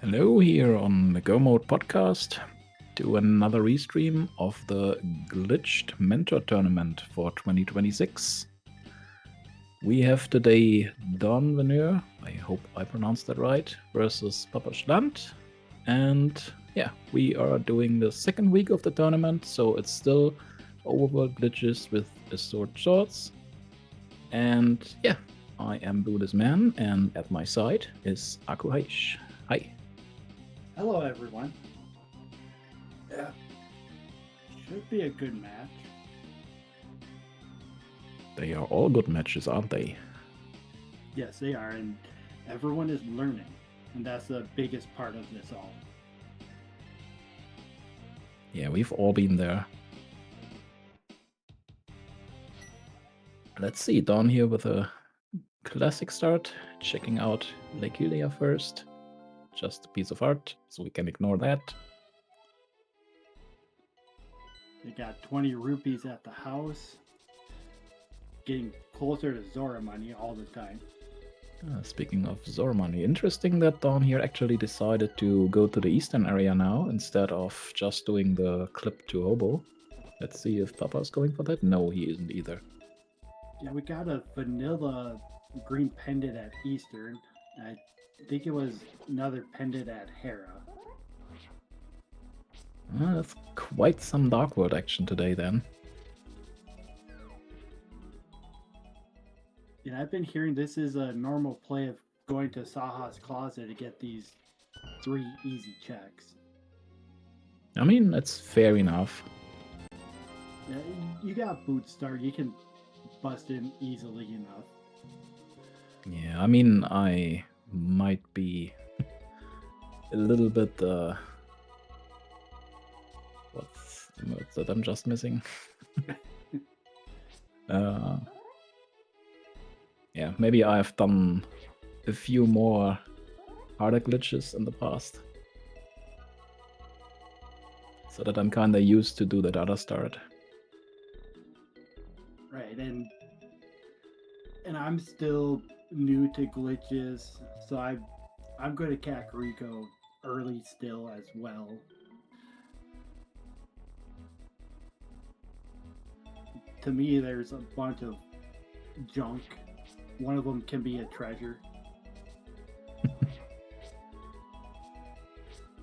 Hello here on the Go Mode podcast to another restream of the Glitched Mentor Tournament for 2026. We have today Dawnvenure, I hope I pronounced that right, versus Papaschland. And yeah, we are doing the second week of the tournament, so it's still overworld glitches with assorted swords. And yeah, I am Buddha's Man, and at my side is Akuhaish. Hi. Hello, everyone. Yeah, should be a good match. They are all good matches, aren't they? Yes, they are, and everyone is learning, and that's the biggest part of this all. Yeah, we've all been there. Let's see, Dawn here with a classic start, checking out Lake Hylia first. Just a piece of art, so we can ignore that. They got 20 rupees at the house, getting closer to Zora money all the time. Speaking of Zora money, interesting that Dawn here actually decided to go to the eastern area now instead of just doing the clip to Hobo. Let's see if Papa's going for that. No, he isn't either. Yeah, we got a vanilla green pendant at Eastern. I think it was another pendant at Hera. That's quite some Dark World action today then. And I've been hearing this is a normal play of going to Saha's closet to get these 3 easy checks. I mean, that's fair enough. Yeah, you got boot start. You can bust in easily enough. Yeah, I mean, I might be a little bit, what's the mode that I'm just missing? Yeah, maybe I've done a few more harder glitches in the past. So that I'm kinda used to do that other start. Right, and I'm still new to glitches, so I'm going to Kakariko early still as well. To me, there's a bunch of junk. One of them can be a treasure.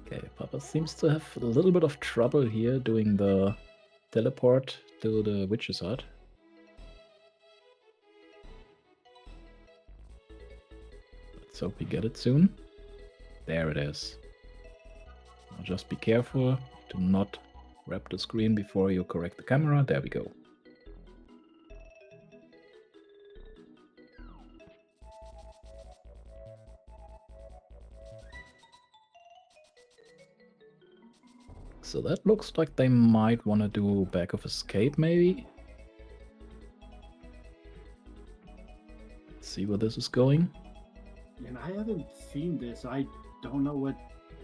Okay, Papa seems to have a little bit of trouble here doing the teleport to the witch's hut. Let's hope we get it soon. There it is. Now just be careful to not wrap the screen before you correct the camera. There we go. So that looks like they might want to do Back of Escape, maybe. Let's see where this is going. And I haven't seen this. I don't know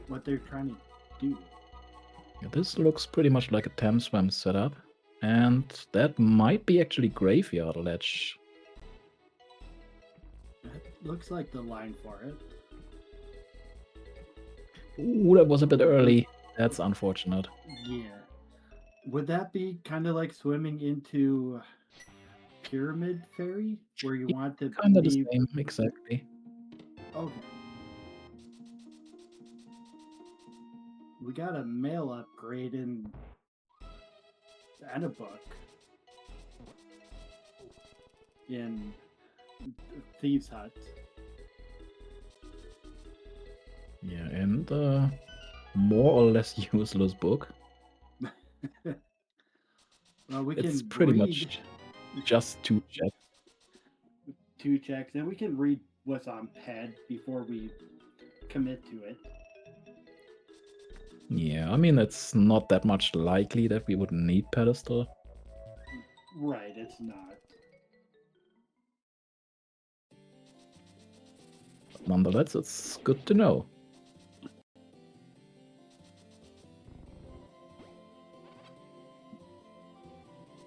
what they're trying to do. Yeah, this looks pretty much like a Swim setup. And that might be actually Graveyard Ledge. That looks like the line for it. Ooh, that was a bit early. That's unfortunate. Yeah. Would that be kind of like swimming into Pyramid Fairy, where you want to Kinda the be? same, exactly. Okay. We got a mail upgrade and a book in Thieves' Hut. Yeah, and more or less useless book. Well, we It's can pretty read much just 2 checks. 2 checks, and we can read what's on pad before we commit to it. Yeah, I mean, it's not that much likely that we would need pedestal. Right, it's not. But nonetheless, it's good to know.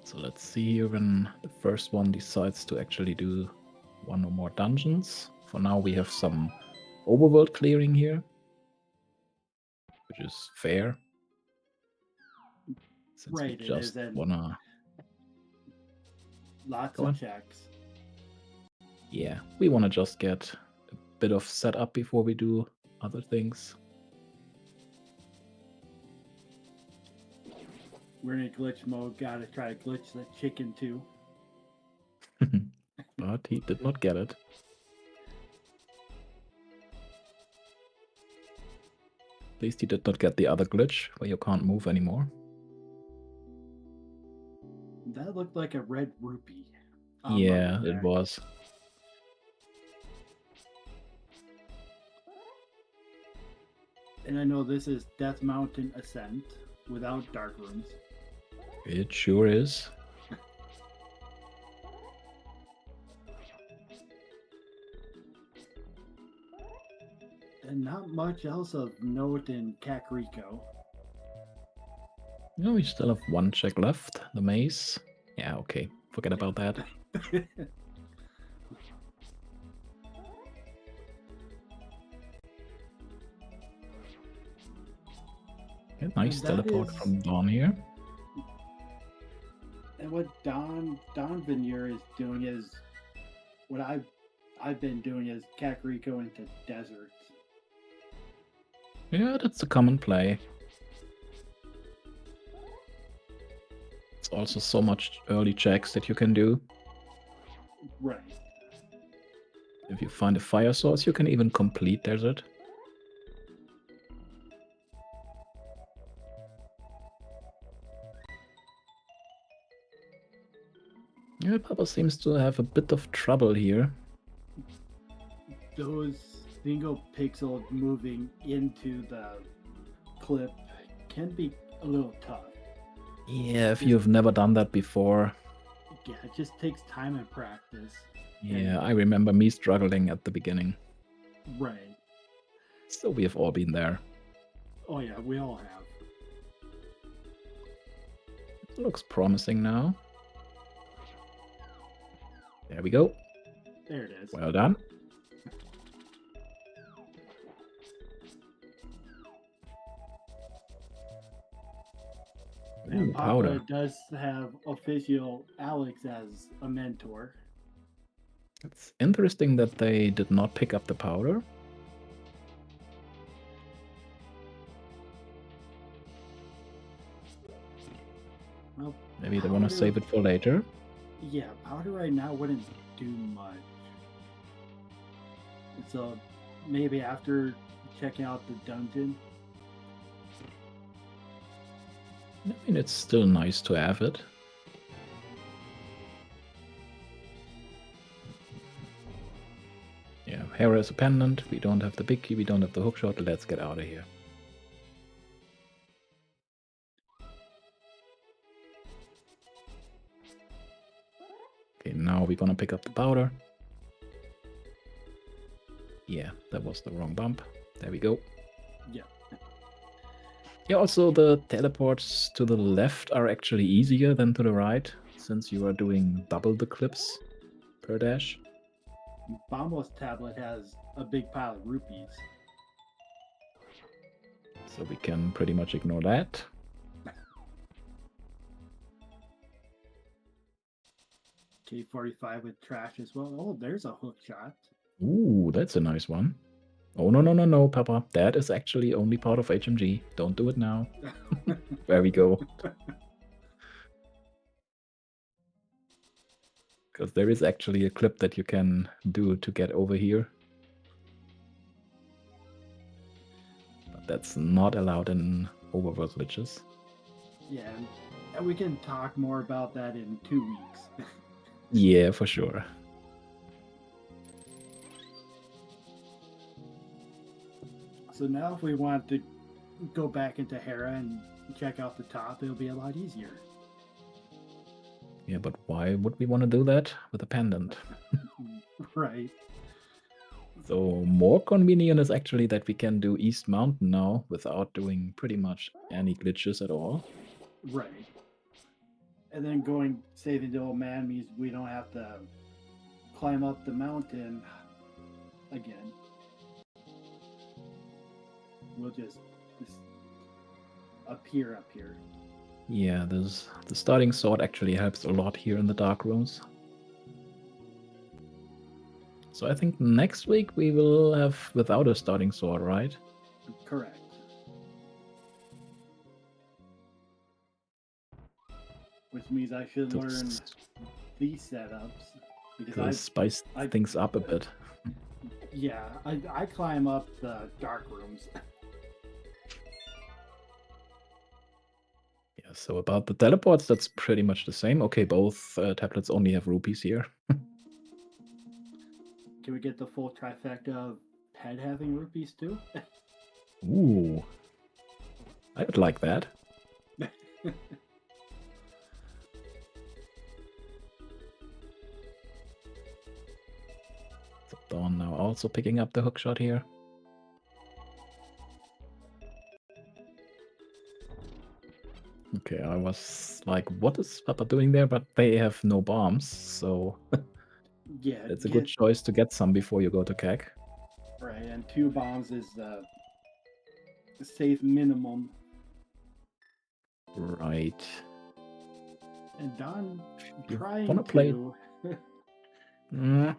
So let's see here when the first one decides to actually do one or more dungeons. For now, we have some overworld clearing here. which is fair. Since we Right, it is, just and wanna lots go of on. checks. Yeah, we wanna just get a bit of setup before we do other things. We're in a glitch mode. Gotta try to glitch the chicken too. But he did not get it. At least he did not get the other glitch where you can't move anymore. That looked like a red rupee. Yeah, it Lumberjack. was. And I know this is Death Mountain Ascent without dark rooms. It sure is. And not much else of note in Kakariko. No, we still have one check left. The maze. Yeah, okay. Forget about that. Yeah, nice And that teleport is- from Dawn here. And what Dawnvenure is doing is what I've been doing is Kakariko into deserts. Yeah, that's a common play. It's also so much early checks that you can do. Right. If you find a fire source, you can even complete desert. Yeah, Papa seems to have a bit of trouble here. Those single pixel moving into the clip can be a little tough. Yeah, if you've never done that before. Yeah, it just takes time and practice. Yeah, I remember me struggling at the beginning. Right. So we have all been there. Oh yeah, we all have. It looks promising now. There we go. There it is. Well done. And Ooh, Papa powder. does have official Alex as a mentor. It's interesting that they did not pick up the powder. Well, Maybe they want to powder- save it for later. Yeah, powder right now wouldn't do much. So maybe after checking out the dungeon. I mean, it's still nice to have it. Yeah, Hera is a pendant. We don't have the big key. We don't have the hookshot. Let's get out of here. Okay, now we're gonna pick up the powder. Yeah, that was the wrong bump. There we go. Yeah. Yeah, also the teleports to the left are actually easier than to the right, since you are doing double the clips per dash. Bombo's tablet has a big pile of rupees. So we can pretty much ignore that. K45 with trash as well. Oh, there's a hook shot. Ooh, that's a nice one. Oh, no, no, no, no, Papa. That is actually only part of HMG. Don't do it now. There we go. Because there is actually a clip that you can do to get over here. But that's not allowed in overworld glitches. Yeah, and we can talk more about that in 2 weeks. Yeah, for sure. So now if we want to go back into Hera and check out the top, it'll be a lot easier. Yeah, but why would we want to do that with a pendant? Right. So more convenient is actually that we can do East Mountain now without doing pretty much any glitches at all. Right. And then going saving the old man means we don't have to climb up the mountain again. We'll just appear up here. Yeah, the starting sword actually helps a lot here in the dark rooms. So I think next week we will have without a starting sword, right? Correct. Which means I should learn these setups because spice things up a bit. Yeah, I climb up the dark rooms. Yeah, so about the teleports, that's pretty much the same. Okay, both tablets only have rupees here. Can we get the full trifecta of Ped having rupees too? Ooh. I would like that. So Dawn now also picking up the hookshot here. Okay, I was like, what is Papa doing there? But they have no bombs, so Yeah, it's a good choice to get some before you go to Keg. Right, and 2 bombs is the safe minimum. Right. And Don You trying wanna play? to Mm.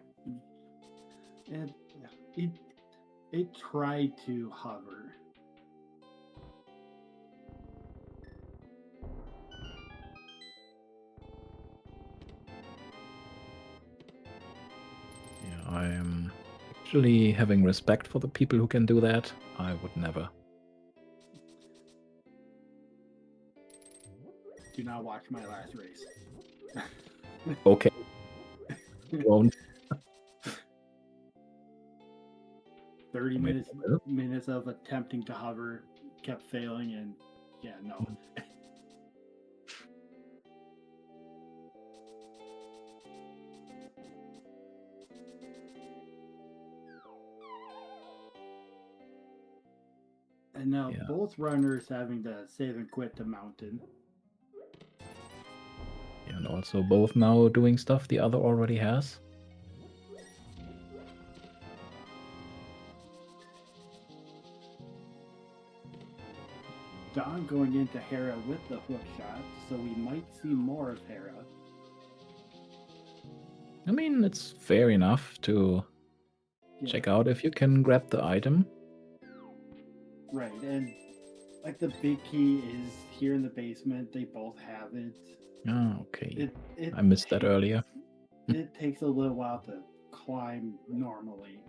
it tried to hover. Yeah, I am actually having respect for the people who can do that. I would never. Do not watch my last race. Okay. Won't. 30 minutes of attempting to hover, kept failing, and yeah, no. And now both runners having to save and quit the mountain. Yeah, and also both now doing stuff the other already has. Don going into Hera with the hook shot, so we might see more of Hera. I mean, it's fair enough to check out if you can grab the item. Right, and like the big key is here in the basement. They both have it. Oh, okay. I missed that earlier. It takes a little while to climb normally.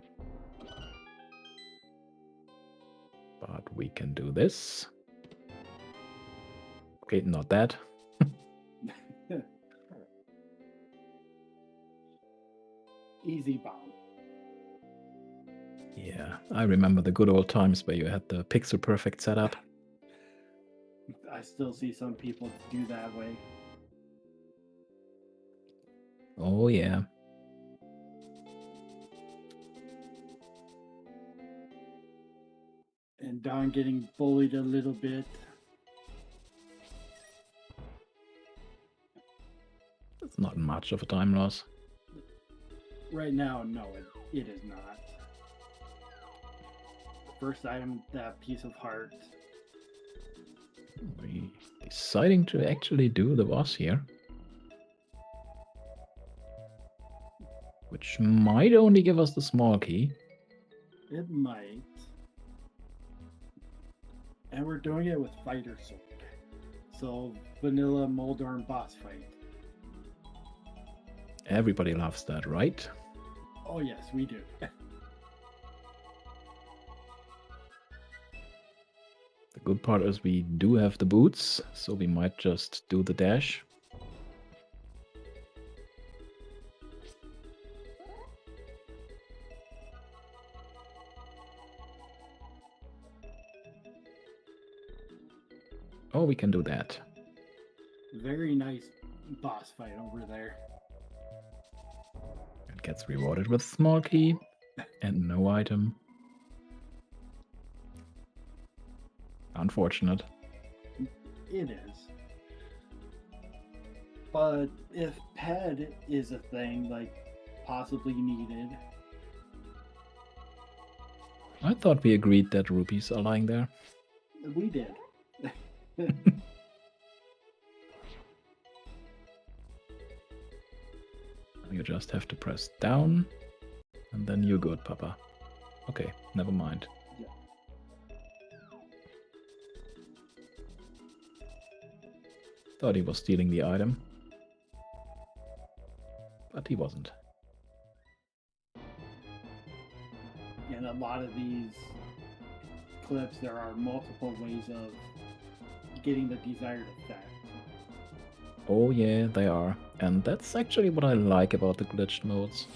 But we can do this. Okay, not that. Easy bomb. Yeah, I remember the good old times where you had the pixel perfect setup. I still see some people do that way. Oh, yeah. And Don getting bullied a little bit. It's not much of a time loss. Right now, no, it is not. First item, that piece of heart. We deciding to actually do the boss here. Which might only give us the small key. It might. And we're doing it with Fighter Sword. So, vanilla Moldorm boss fight. Everybody loves that, right? Oh yes, we do. The good part is we do have the boots, so we might just do the dash. Oh, we can do that. Very nice boss fight over there. It gets rewarded with small key and no item. Unfortunate. It is. But if Ped is a thing, like, possibly needed. I thought we agreed that rupees are lying there. We did. You just have to press down, and then you're good, Papa. Okay, never mind. Yeah. Thought he was stealing the item, but he wasn't. In a lot of these clips, there are multiple ways of getting the desired effect. Oh yeah, they are. And that's actually what I like about the glitched modes.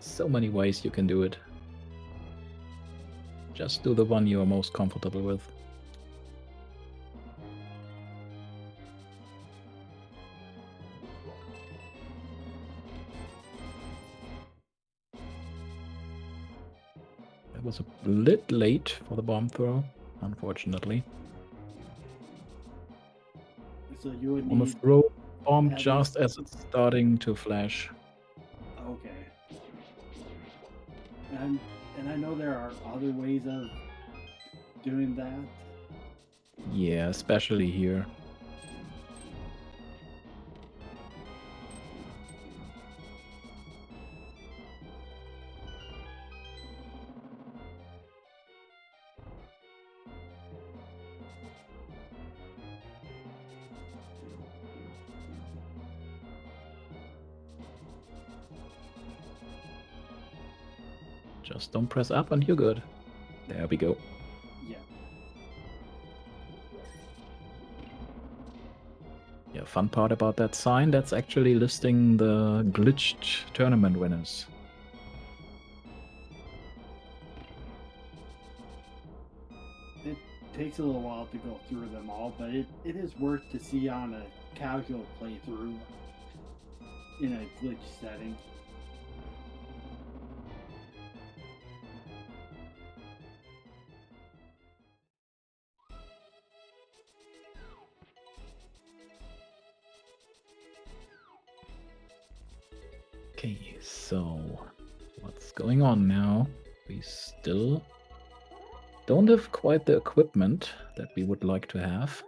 So many ways you can do it. Just do the one you are most comfortable with. It was a bit late for the bomb throw, unfortunately. So you would On the need. throw bomb at just least- as it's starting to flash. Okay. And I know there are other ways of doing that. Yeah, especially here. Just don't press up and you're good. There we go. Yeah. Yeah, fun part about that sign, that's actually listing the glitched tournament winners. It takes a little while to go through them all, but it is worth to see on a casual playthrough in a glitch setting. Okay, so what's going on now? We still don't have quite the equipment that we would like to have.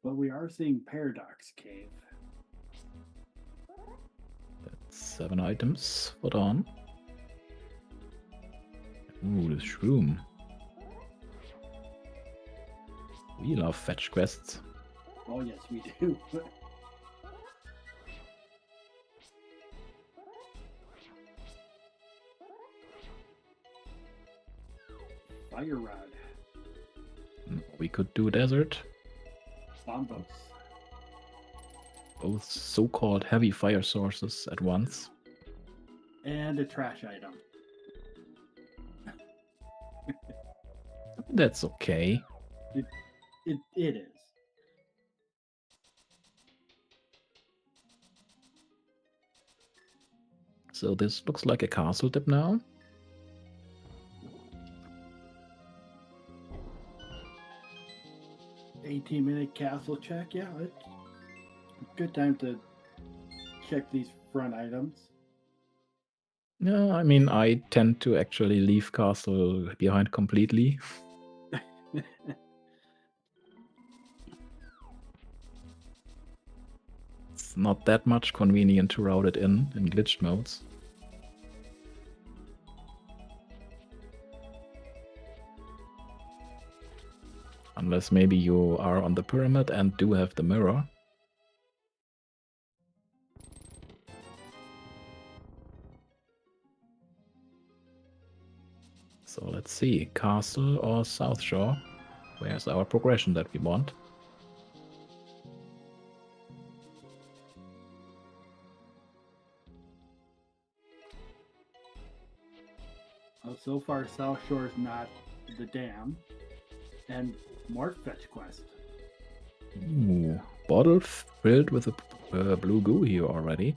But we are seeing Paradox Cave. That's 7 items. Hold on. Ooh, the shroom. We love fetch quests. Oh yes, we do. Fire Rod. We could do desert. Bombos. Both so-called heavy fire sources at once. And a trash item. That's okay. It is. So this looks like a castle tip now. $18-minute castle check. Yeah, it's a good time to check these front items. Yeah, I mean, I tend to actually leave castle behind completely. It's not that much convenient to route it in glitched modes. Unless maybe you are on the pyramid and do have the mirror. So let's see, castle or South Shore? Where's our progression that we want? So far, South Shore is not the dam. And more fetch quest. Ooh, bottle filled with a blue goo here already.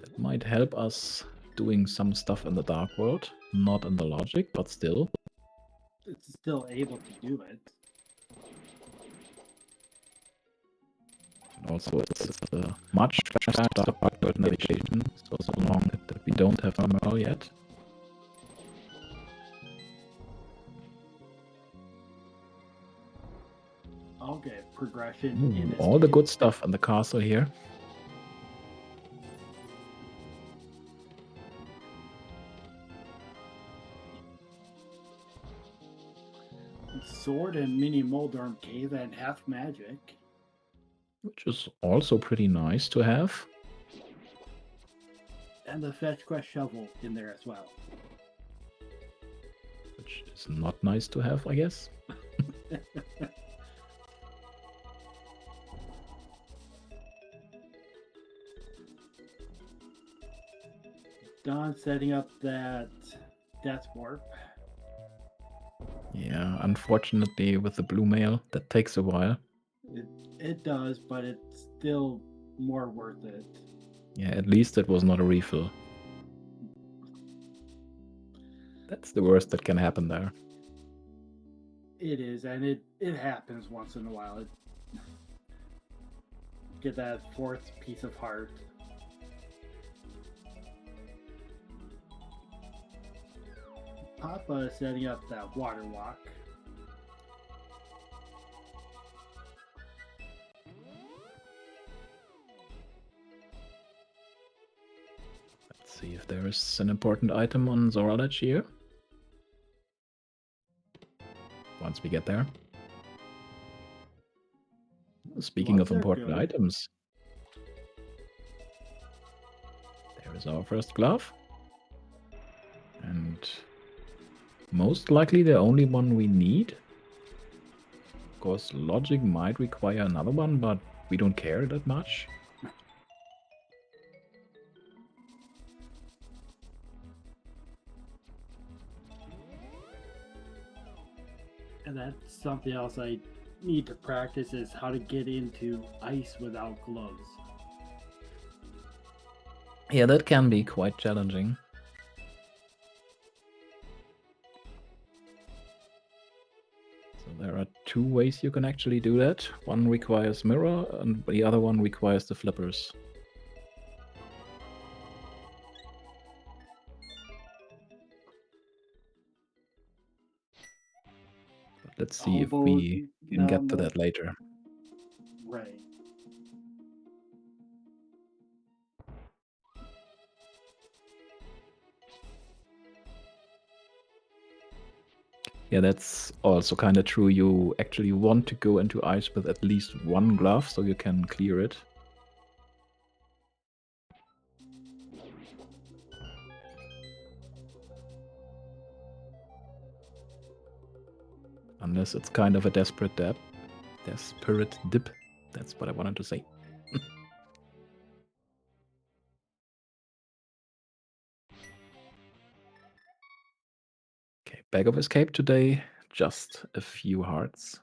That might help us doing some stuff in the Dark World. Not in the logic, but still. it's still able to do it. And also, it's much faster backward navigation, so long that we don't have Emerald yet. Okay, progression in this all the game. good stuff in the castle here. Sword and mini Moldorm Cave and half magic. Which is also pretty nice to have. And the fetch quest shovel in there as well. Which is not nice to have, I guess. Dawn setting up that death warp. Yeah, unfortunately with the blue mail, that takes a while. It does, but it's still more worth it. Yeah, at least it was not a refill. That's the worst that can happen there. It is, and it happens once in a while. Get that fourth piece of heart. Papa is setting up that water walk. Let's see if there is an important item on Zoralech here. Once we get there. Speaking of important items, there is our first glove. And most likely the only one we need. Of course, logic might require another one, but we don't care that much. And that's something else I need to practice is how to get into ice without gloves. Yeah, that can be quite challenging. So there are two ways you can actually do that. One requires mirror and the other one requires the flippers. But let's see if we can get to that later. Right. Yeah, that's also kind of true. You actually want to go into ice with at least one glove so you can clear it. Unless it's kind of a desperate dip. Desperate dip. That's what I wanted to say. Okay, bag of escape today. Just a few hearts.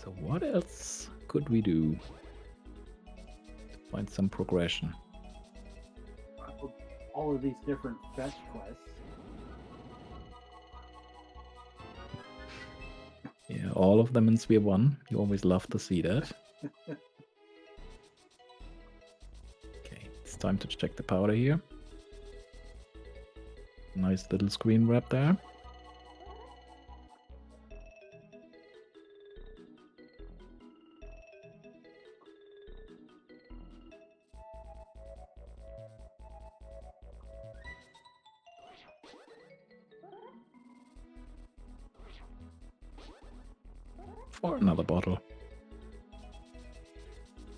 So what else could we do to find some progression? All of these different fetch quests. Yeah, all of them in Sphere 1. You always love to see that. Okay, it's time to check the powder here. Nice little screen wrap there. For another bottle.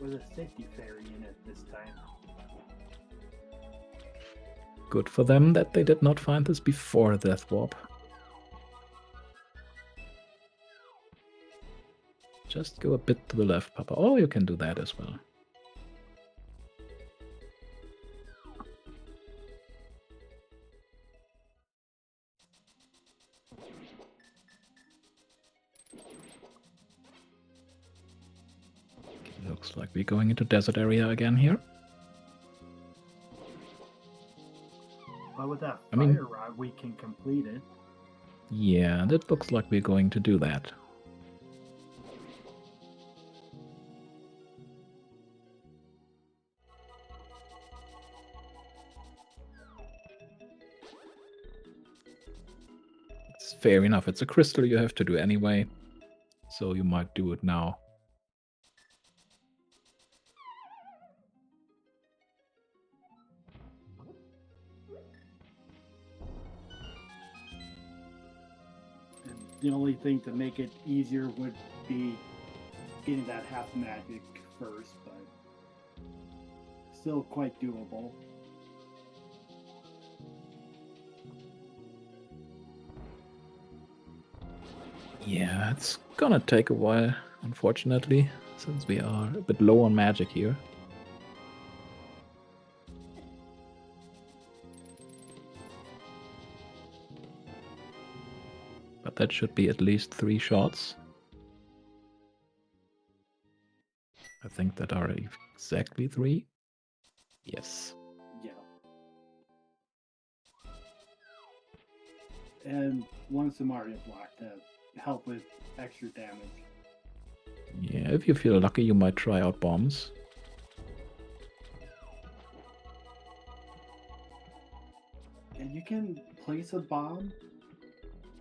With a safety fairy in it this time. Good for them that they did not find this before Death Warp. Just go a bit to the left, Papa. Oh, you can do that as well. Looks like we're going into desert area again here. But with that I mean- fire rod, we can complete it. Yeah, that looks like we're going to do that. It's fair enough. It's a crystal you have to do anyway, so you might do it now. And the only thing to make it easier would be getting that half magic first, but still quite doable. Yeah, it's gonna take a while, unfortunately, since we are a bit low on magic here. But that should be at least 3 shots. I think that are exactly 3. Yes. Yeah. And one Samaria block to help with extra damage. Yeah, if you feel lucky, you might try out bombs. And you can place a bomb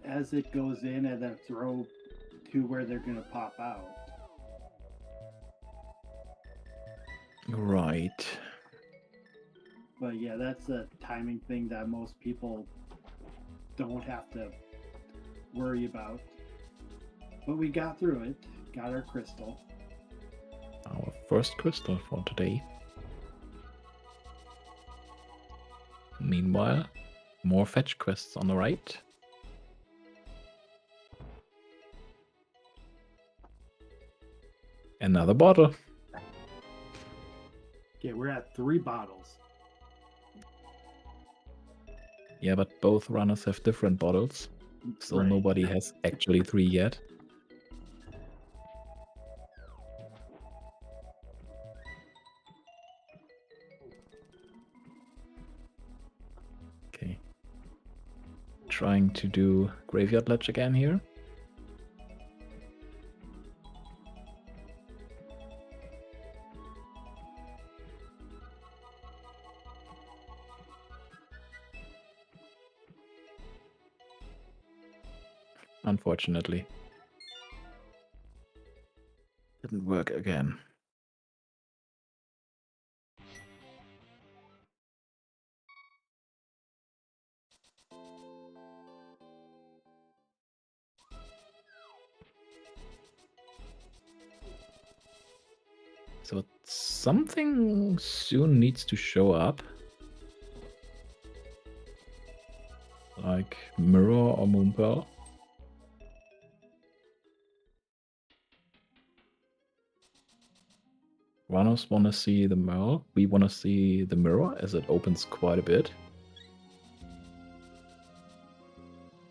as it goes in and then throw to where they're going to pop out. Right. But yeah, that's a timing thing that most people don't have to worry about. But we got through it, got our crystal. Our first crystal for today. Meanwhile, more fetch quests on the right. Another bottle. Okay, we're at 3 bottles. Yeah, but both runners have different bottles, so Right. nobody has actually 3 yet. Okay. Trying to do Graveyard Ledge again here. Unfortunately. Didn't work again. So something soon needs to show up. Like Mirror or Moonpearl. Runners want to see the Merle. We want to see the Mirror as it opens quite a bit.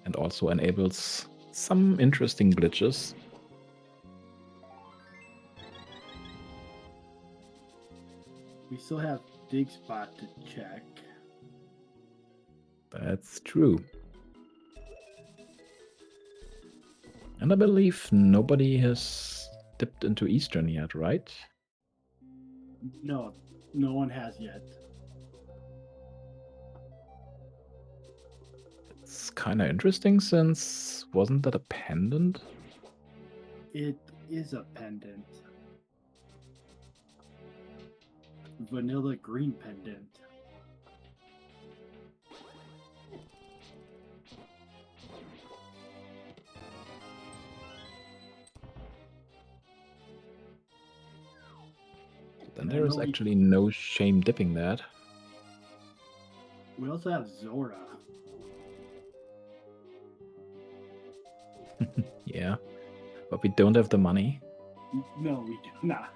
And also enables some interesting glitches. We still have Dig Spot to check. That's true. And I believe nobody has dipped into Eastern yet, right? No, no one has yet. It's kind of interesting since wasn't that a pendant? It is a pendant. Vanilla green pendant. Then And I there is know actually no shame dipping that. we also have Zora. Yeah, but we don't have the money. No, we do not.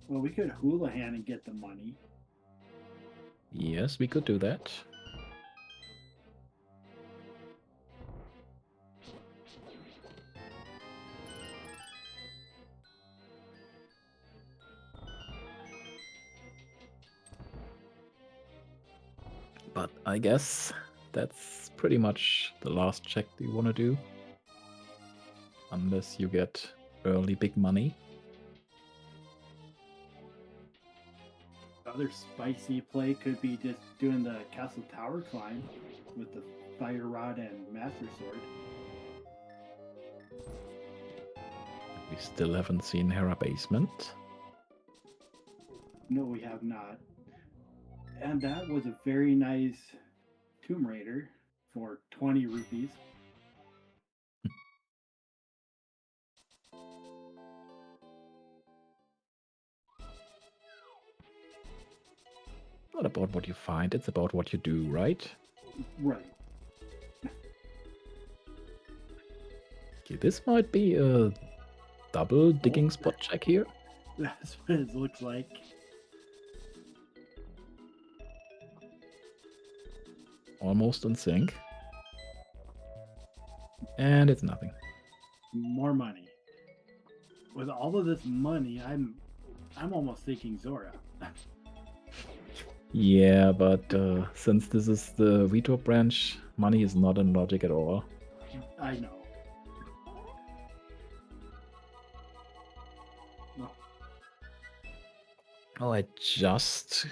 Well, we could Houlihan and get the money. Yes, we could do that. But I guess that's pretty much the last check you want to do. Unless you get early big money. Other spicy play could be just doing the castle tower climb with the fire rod and master sword. We still haven't seen Hera Basement. No, we have not. And that was a very nice Tomb Raider for 20 rupees. Not about what you find, it's about what you do, right? Right. Okay, this might be a double digging spot check here. That's what it looks like. Almost in sync. And it's nothing. More money. With all of this money, I'm almost thinking Zora. Yeah, but since this is the Veto branch, money is not in logic at all. I know. No. Oh, I just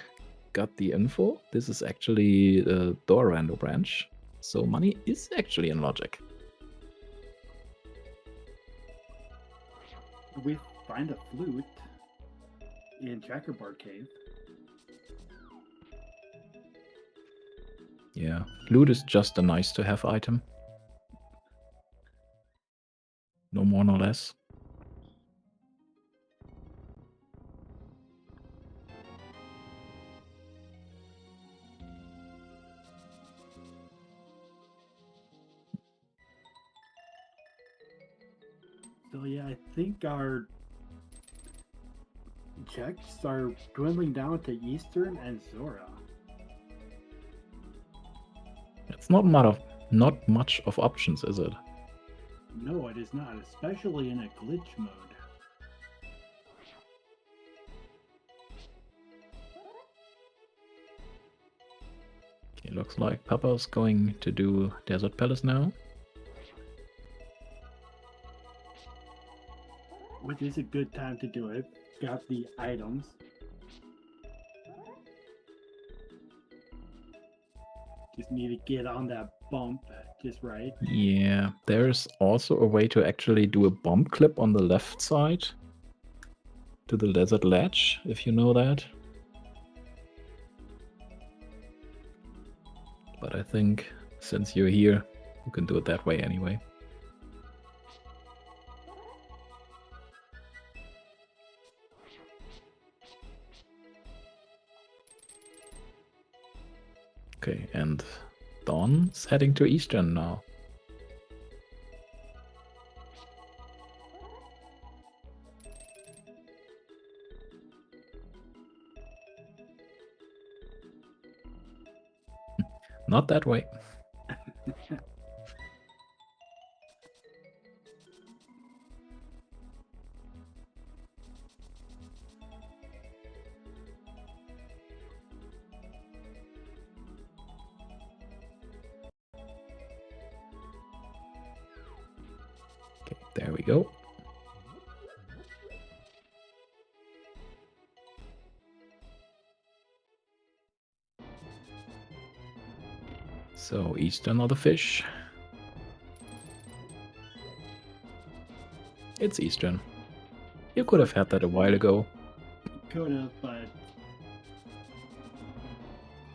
got the info. This is actually the Dawnvenure branch. So money is actually in logic. We find a flute in Checkerboard Cave. Yeah, loot is just a nice to have item. No more, no less. So yeah, I think our checks are dwindling down to Eastern and Zora. It's not much of options, is it? No, it is not, especially in a glitch mode. Okay, looks like Papa's going to do Desert Palace now. Which is a good time to do it. Got the items. Just need to get on that bump just right. Yeah, there's also a way to actually do a bomb clip on the left side to the desert ledge, if you know that. But I think since you're here, you can do it that way anyway. Okay, and Dawn's heading to Eastern now. Not that way. Okay, there we go. So, Eastern or the fish? It's Eastern. You could have had that a while ago. Could have, but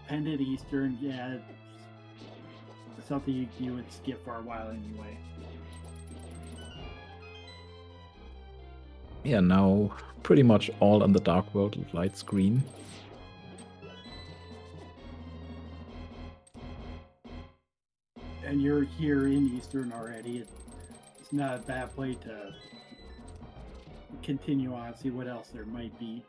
Pendant Eastern, yeah, it's something you would skip for a while anyway. Yeah, now pretty much all on the Dark World light screen. And you're here in Eastern already. It's not a bad play to continue on, see what else there might be.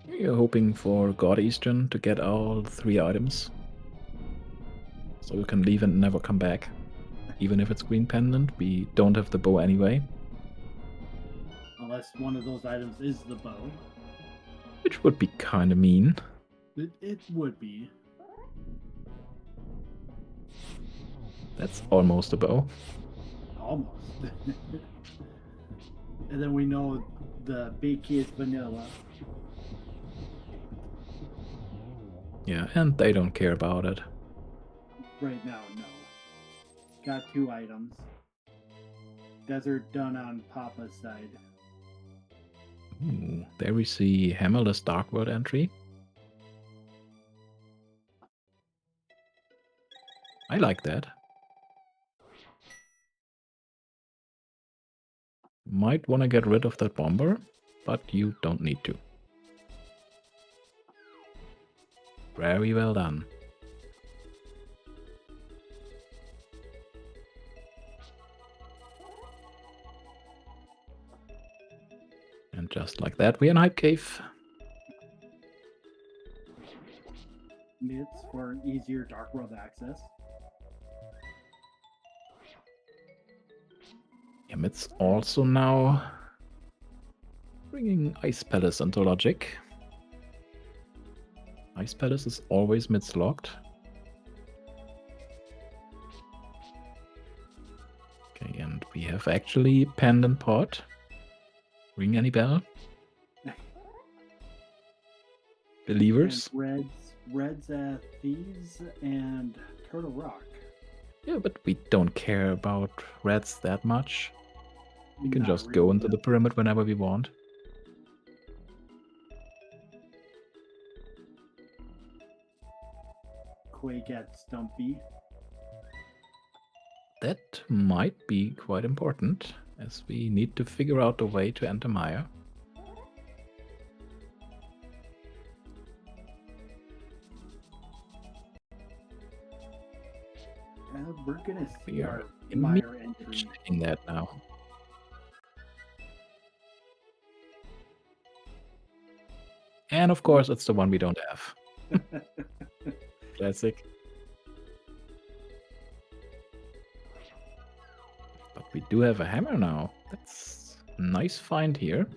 You're hoping for God Eastern to get all 3 items. So we can leave and never come back. Even if it's Green Pendant, we don't have the bow anyway. Unless one of those items is the bow. Which would be kinda mean. It would be. That's almost a bow. Almost. And then we know the big kid's vanilla. Yeah, and they don't care about it. Right now, no. Got 2 items. Desert done on Papa's side. Ooh, there we see Hammerless Dark World entry. I like that. Might want to get rid of that bomber, but you don't need to. Very well done. And just like that, we're in Hype Cave. Mitts for easier Dark World access. It's also now bringing Ice Palace into logic. Ice Palace is always mids locked. Okay, and we have actually Pendant Pot. Ring any bell? Believers? And Reds Thieves and Turtle Rock. Yeah, but we don't care about reds that much. We can Not just really, go into no. the pyramid whenever we want. Quake at Stumpy. That might be quite important, as we need to figure out a way to enter Maya. We're gonna see We our are Meyer entry. checking that now. And of course, it's the one we don't have. Classic. But we do have a hammer now. That's a nice find here.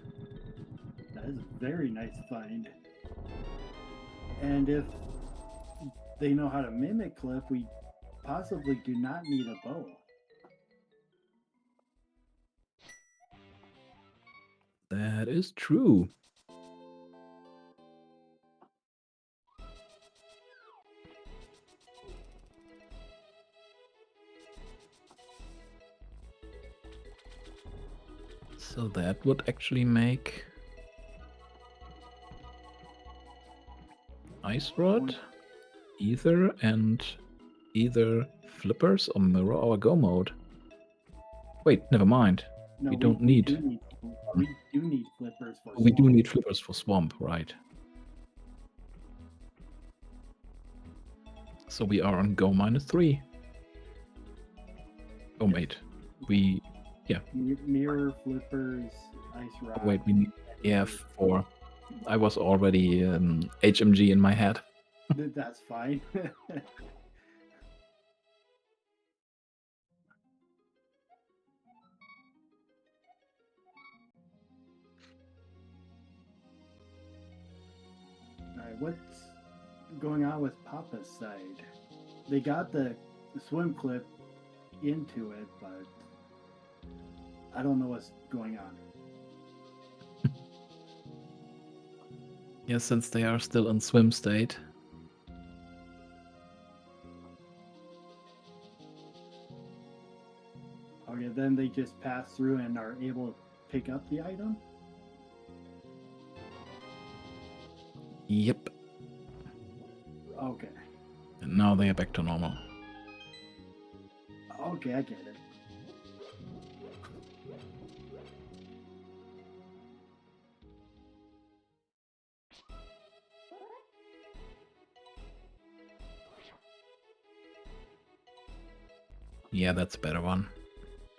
That is a very nice find. And if they know how to mimic clip, we possibly do not need a bow. That is true. So that would actually make Ice Rod, Ether, and either Flippers or Mirror or Go Mode. Wait, never mind. No, we don't need. We do need flippers for. We do need Flippers for Swamp, right? So we are on Go -3. Oh wait, we Mirror, flippers, ice rock. wait, we need 4. I was already HMG in my head. That's fine. Alright, what's going on with Papa's side? They got the swim clip into it, but I don't know what's going on. Yeah, since they are still in swim state. Okay, then they just pass through and are able to pick up the item? Yep. Okay. And now they are back to normal. Okay, I get it. Yeah, that's a better one.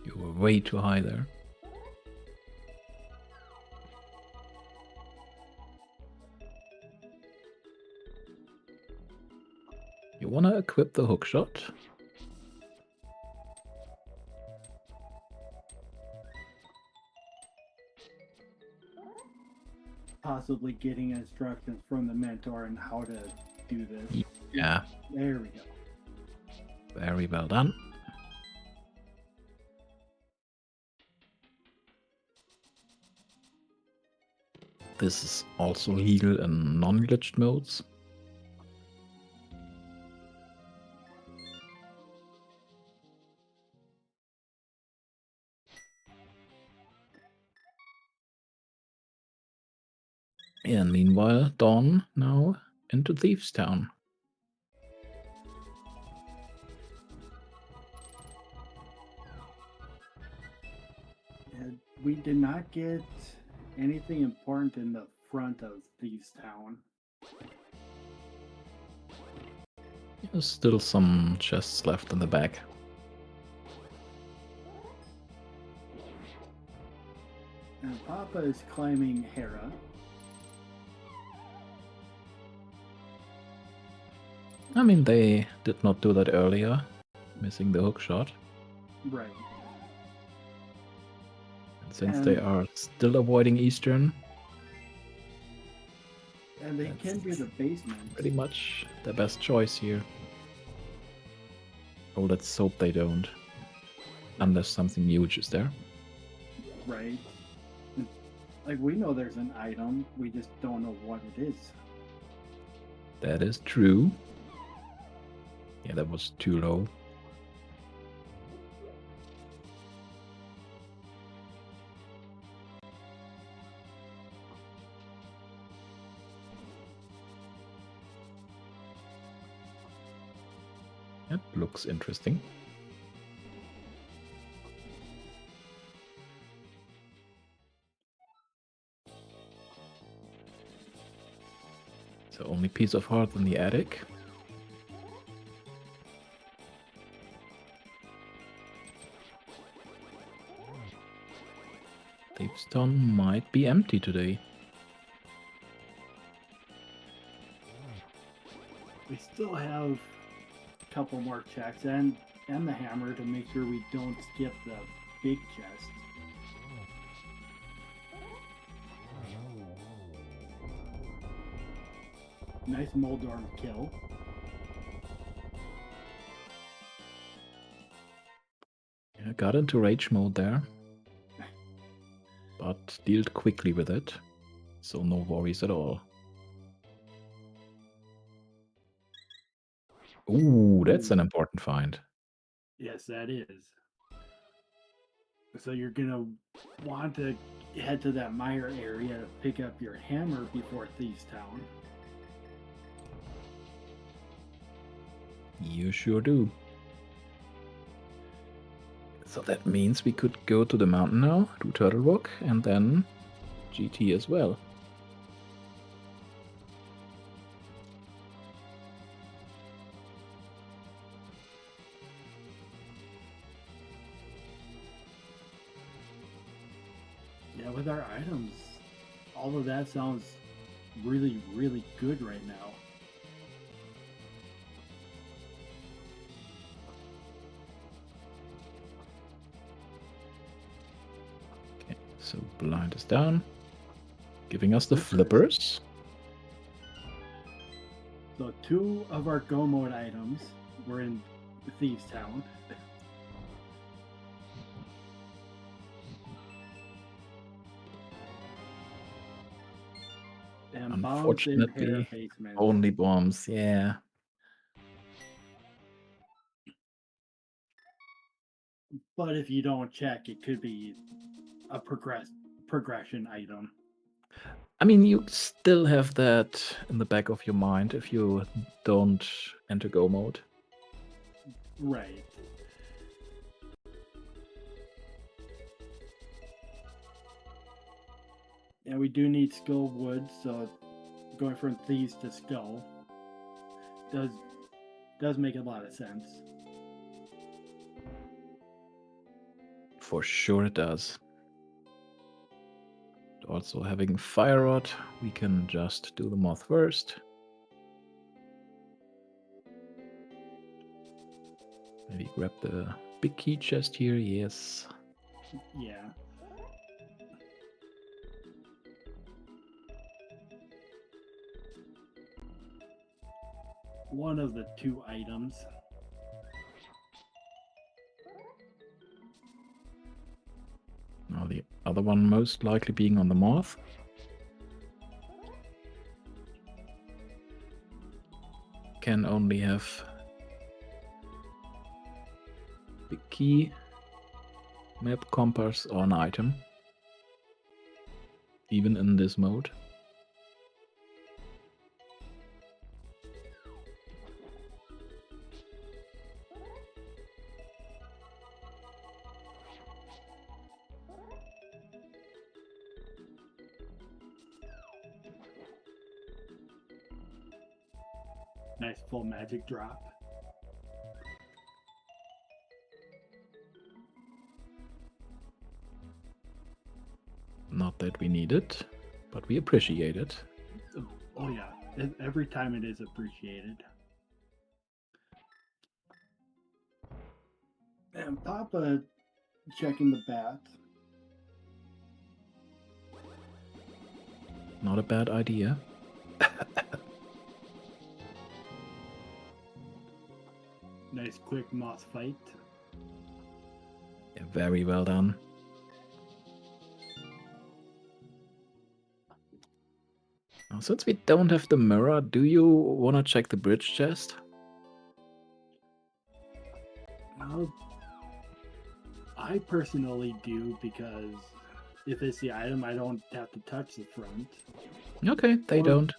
You were way too high there. You wanna equip the hookshot? Possibly getting instructions from the mentor on how to do this. Yeah. There we go. Very well done. This is also legal in non-glitched modes. And meanwhile, Dawn now into Thieves Town. And we did not get anything important in the front of Thieves Town. There's still some chests left in the back. And Papa is climbing Hera. I mean, they did not do that earlier, missing the hook shot. Right. And since they are still avoiding Eastern, and they can do the basement. Pretty much the best choice here. Oh, let's hope they don't. Unless something huge is there. Right. Like, we know there's an item, we just don't know what it is. That is true. Yeah, that was too low. That looks interesting. So only piece of heart in the attic. Thievestown might be empty today. We still have a couple more checks and the hammer to make sure we don't skip the big chest. Nice Moldorm kill. Yeah, got into rage mode there. But dealt quickly with it. So no worries at all. Ooh, that's an important find. Yes, that is. So you're gonna want to head to that mire area to pick up your hammer before Thieves Town. You sure do. So that means we could go to the mountain now, do Turtle Walk, and then GT as well. Yeah, with our items, all of that sounds really, really good right now. Okay, so blind is down, giving us the flippers. So 2 of our Go Mode items were in Thieves Town. And Unfortunately, only bombs, yeah. But if you don't check, it could be a progression item. I mean, you still have that in the back of your mind if you don't enter Go mode. Right. And we do need skull wood, so going from thieves to skull does make a lot of sense. For sure it does. Also having Fire Rod, we can just do the moth first. Maybe grab the big key chest here, yes. Yeah. One of the 2 items. Now the other one most likely being on the moth. can only have the key, map, compass, or an item. Even in this mode. Nice full magic drop. Not that we need it, but we appreciate it. Oh yeah, every time it is appreciated. And Papa checking the bat. Not a bad idea. Nice quick moss fight. Yeah, very well done. Now, since we don't have the mirror, do you want to check the bridge chest? Well, I personally do, because if it's the item, I don't have to touch the front. Okay, they don't.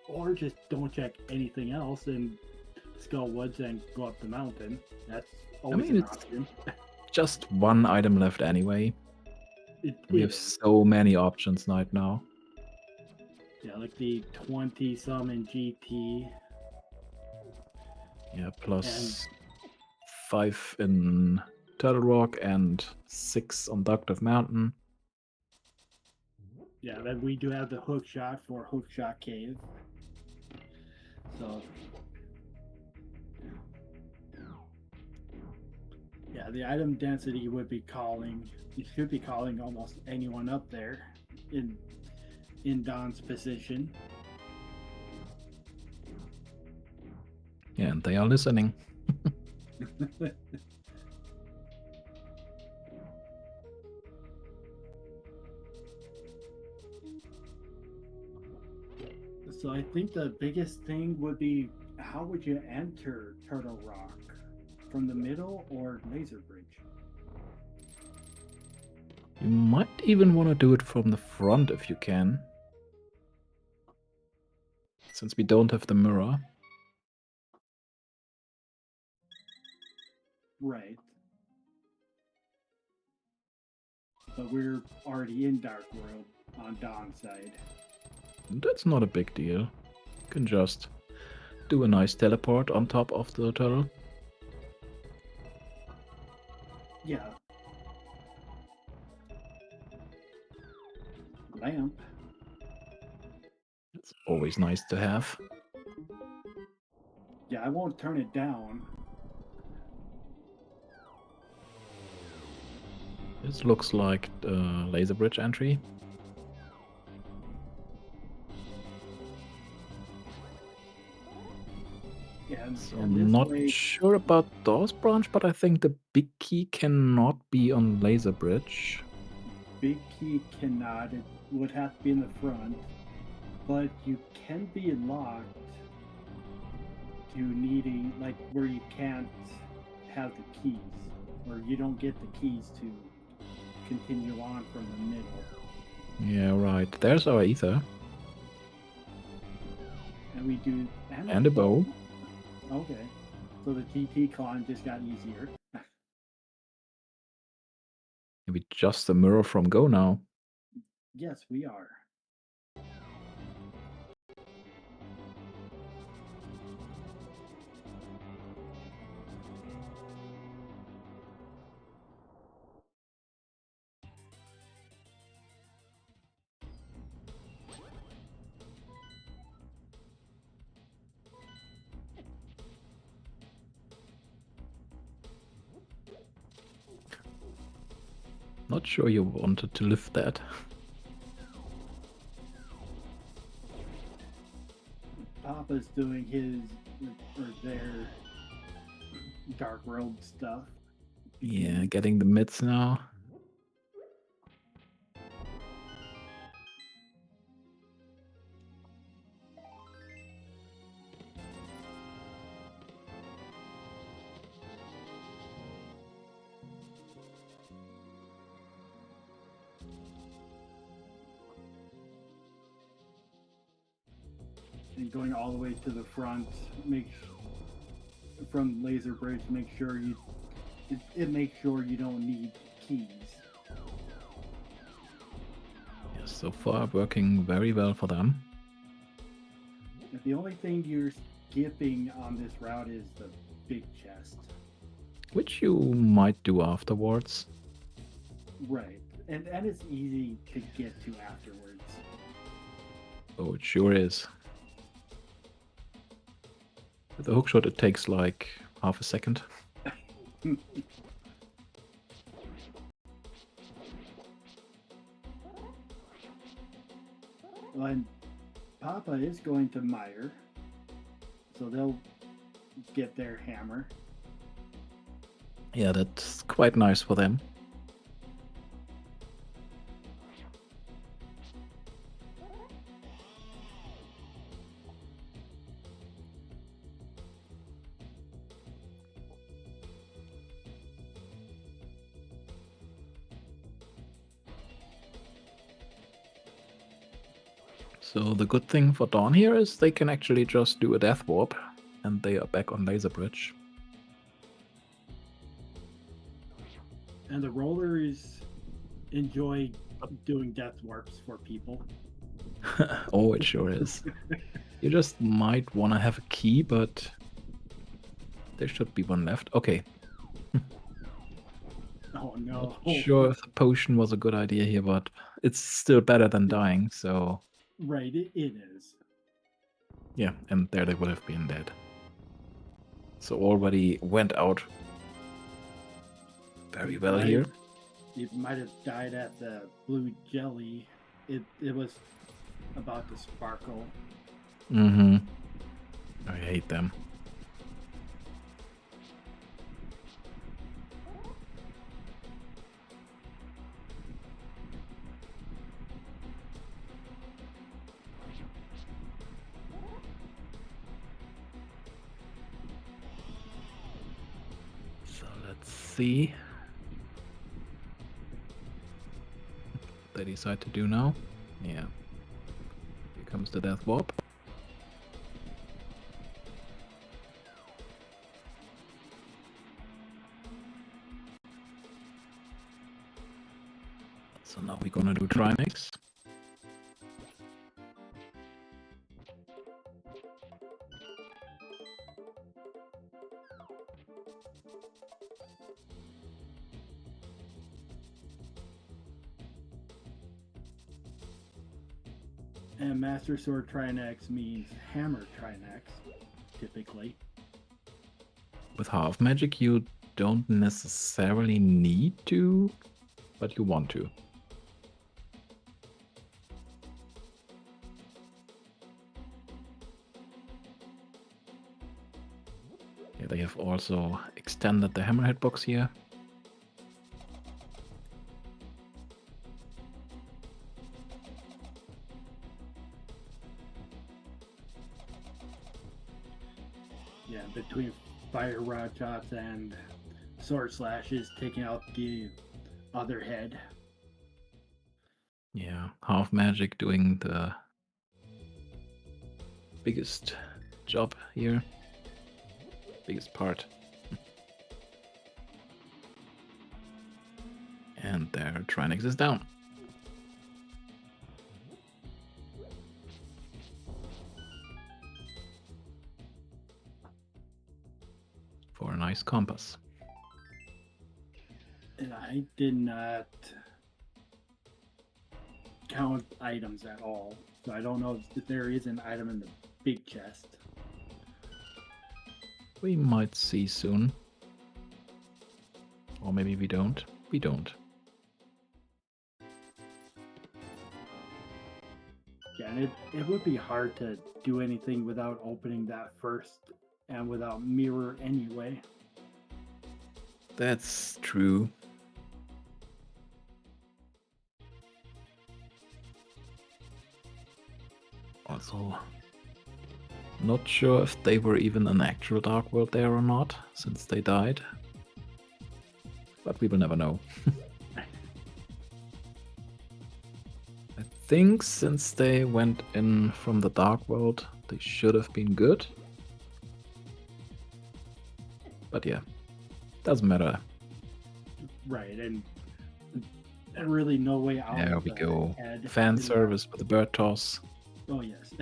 Or just don't check anything else and Skull Woods and go up the mountain. That's always an option. Just one item left anyway. We have so many options right now. Yeah, like the 20 some in GT. Yeah, plus 5 in Turtle Rock and 6 on Ductive Mountain. Yeah, then we do have the hook shot for Hook Shot Cave. So yeah, the item density would be calling. You should be calling almost anyone up there in Don's position. Yeah, and they are listening. So I think the biggest thing would be, how would you enter Turtle Rock? From the middle or Laser Bridge? You might even want to do it from the front if you can. Since we don't have the mirror. Right. But we're already in Dark World on Dawn's side. That's not a big deal. You can just do a nice teleport on top of the turtle. Yeah. Lamp. It's always nice to have. Yeah, I won't turn it down. This looks like the laser bridge entry. Yeah, so I'm not sure about Doors Branch, but I think the big key cannot be on laser bridge. Big key cannot. It would have to be in the front. But you can be locked to needing, like, where you can't have the keys, or you don't get the keys to continue on from the middle. Yeah, right. There's our ether. And we do... And a bow. Okay. So the TT climb just got easier. Maybe just the mirror from Go now. Yes, we are. Not sure you wanted to lift that. Papa's doing his, or their Dark World stuff. Yeah, getting the mids now. and going all the way to the front, from Laser Bridge, make sure it makes sure you don't need keys. Yes, so far working very well for them. But the only thing you're skipping on this route is the big chest. Which you might do afterwards. Right. And it's easy to get to afterwards. Oh, it sure is. With the hookshot, it takes like half a second. Well, and Papa is going to Meyer, so they'll get their hammer. Yeah, that's quite nice for them. So the good thing for Dawn here is they can actually just do a death warp, and they are back on Laser Bridge. And the rollers enjoy doing death warps for people. Oh, it sure is. You just might want to have a key, but there should be one left. Okay. Oh no. Not sure if the potion was a good idea here, but it's still better than dying, so... Right, it is. Yeah, and there they would have been dead. So already went out very well here. It might have died at the blue jelly. It was about to sparkle. Mm-hmm. I hate them. So let's see. They decide to do now. Yeah. Here comes the death warp. So now we're gonna do Trinix. And Master Sword Trinax means Hammer Trinax, typically. With half magic, you don't necessarily need to, but you want to. Yeah, they have also extended the hammerhead box here. Yeah, between fire rod shots and sword slashes, taking out the other head. Yeah, half magic doing the biggest job here. Biggest part. And their Trinix is down. For a nice compass. And I did not count items at all, so I don't know if there is an item in the big chest. We might see soon. Or maybe we don't. We don't. Yeah, and it would be hard to do anything without opening that first and without mirror anyway. That's true. Also, not sure if they were even an actual Dark World there or not, since they died. But we will never know. I think since they went in from the Dark World, They should have been good. But yeah, doesn't matter. Right, and really no way out. There of we the go. head Fan in service with the bird toss. Oh yes.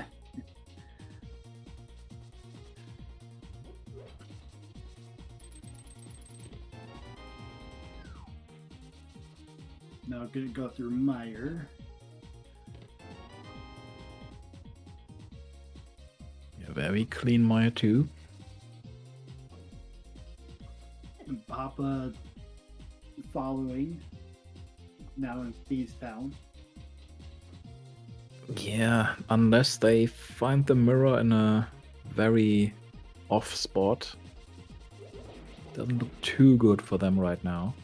Now gonna go through Meyer. Yeah, very clean Maya too. And Papa following. Now in Thieves Town. Yeah, unless they find the mirror in a very off spot. Doesn't look too good for them right now.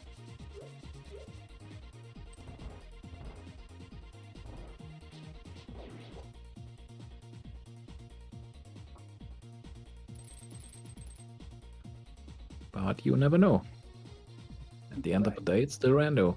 But you never know. At the end of the day, it's still rando.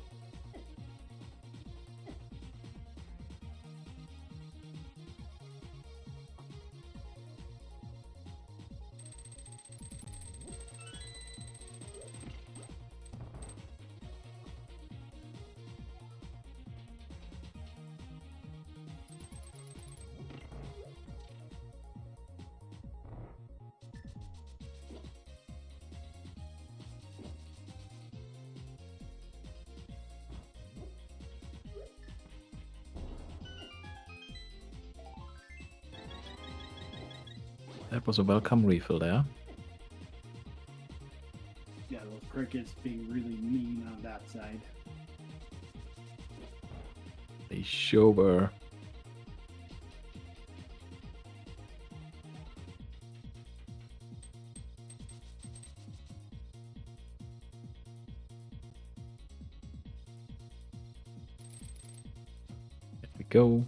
That was a welcome refill there. Yeah, those crickets being really mean on that side. They sure were. There we go.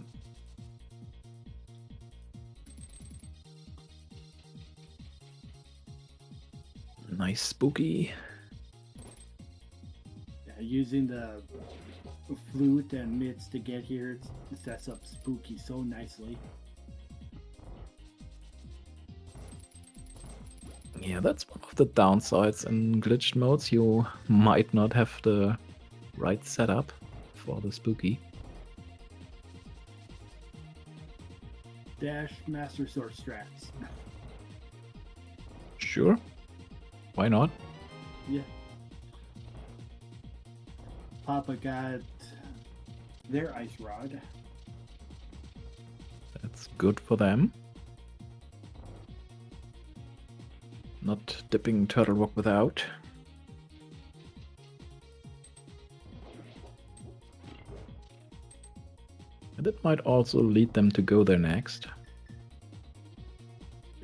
Nice spooky. Yeah, using the flute and mitts to get here, it sets up Spooky so nicely. Yeah, that's one of the downsides in glitched modes. You might not have the right setup for the spooky. Dash Master Sword strats. Sure. Why not? Yeah. Papa got their ice rod. That's good for them. Not dipping Turtle Rock without. And it might also lead them to go there next.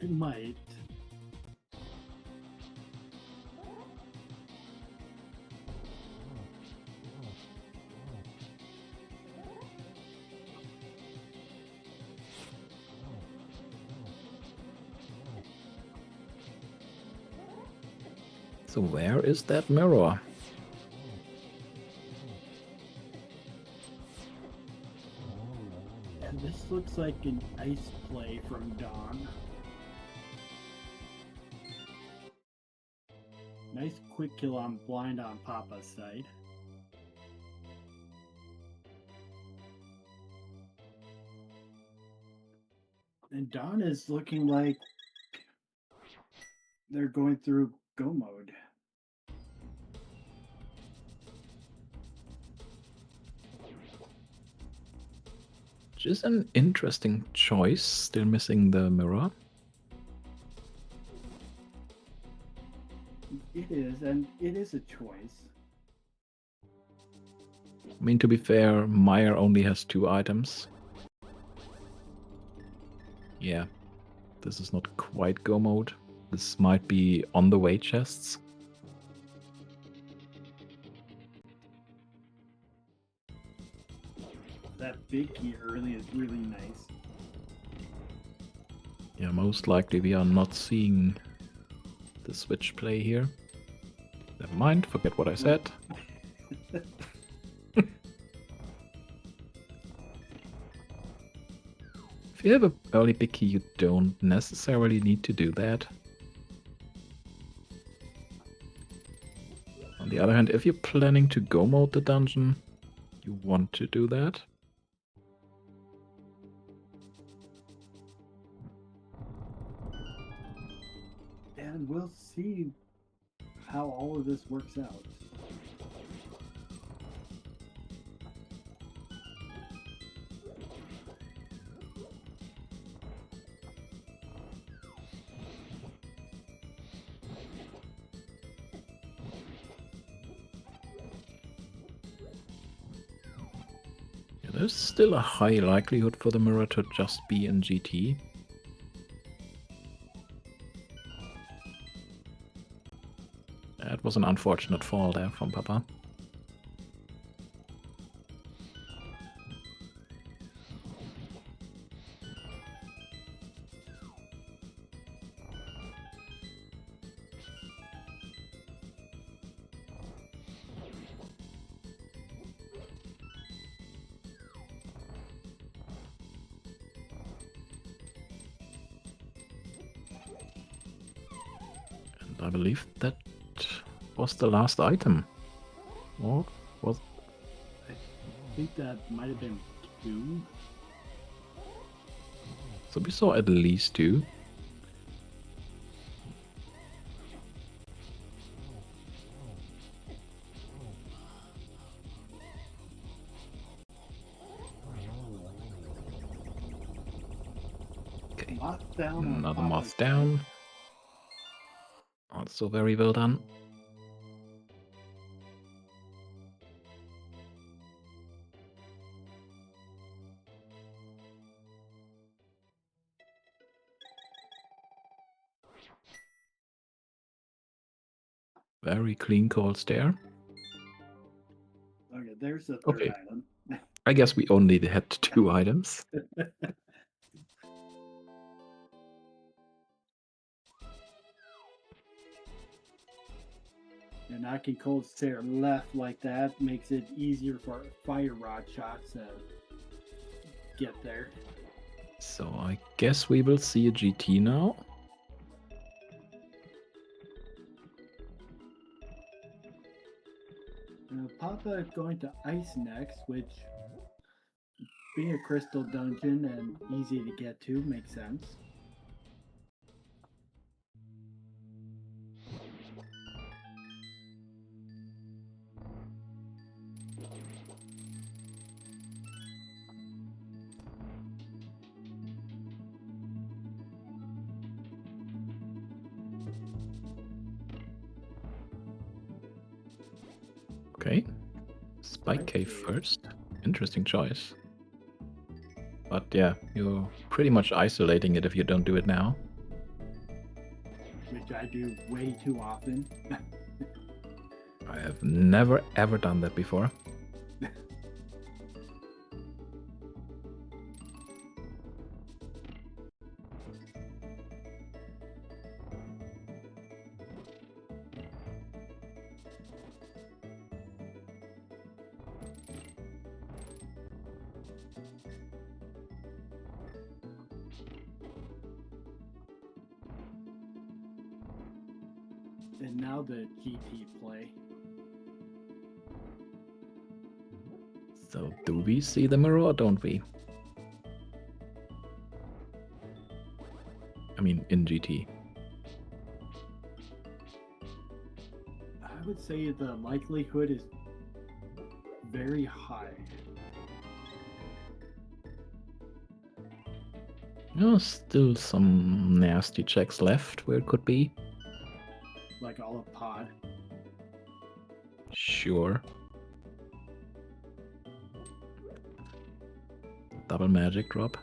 It might. So where is that mirror? And this looks like an ice play from Dawn. Nice quick kill on blind on Papa's side. And Dawn is looking like they're going through go mode. Which is an interesting choice, still missing the mirror. It is, and it is a choice. I mean, to be fair, Meyer only has 2 items. Yeah, this is not quite go mode. This might be on the way chests. That big key early is really nice. Yeah, most likely we are not seeing the switch play here. Never mind, forget what I said. If you have an early pick key, you don't necessarily need to do that. On the other hand, if you're planning to go mode the dungeon, you want to do that. And we'll see how all of this works out. Yeah, there's still a high likelihood for the mirror to just be in GT. That was an unfortunate fall there from Papa. And I believe that was the last item. Or was... I think that might have been 2. So we saw at least 2. Okay, Moth down on another Papa's moth head. down. Also very well done. Very clean calls there. Okay, there's the third Okay. item. I guess we only had 2 items. And knocking cold stare left like that makes it easier for fire rod shots to get there. So I guess we will see a GT now. Papa going to ice next, which being a crystal dungeon and easy to get to makes sense. Okay. Spike Cave first. Interesting choice. But yeah, you're pretty much isolating it if you don't do it now. Which I do way too often. I have never ever done that before. And now the GT play. So do we see the mirror or don't we? I mean, in GT. I would say the likelihood is very high. Still some nasty checks left where it could be. Like all of pod. Sure. Double magic drop.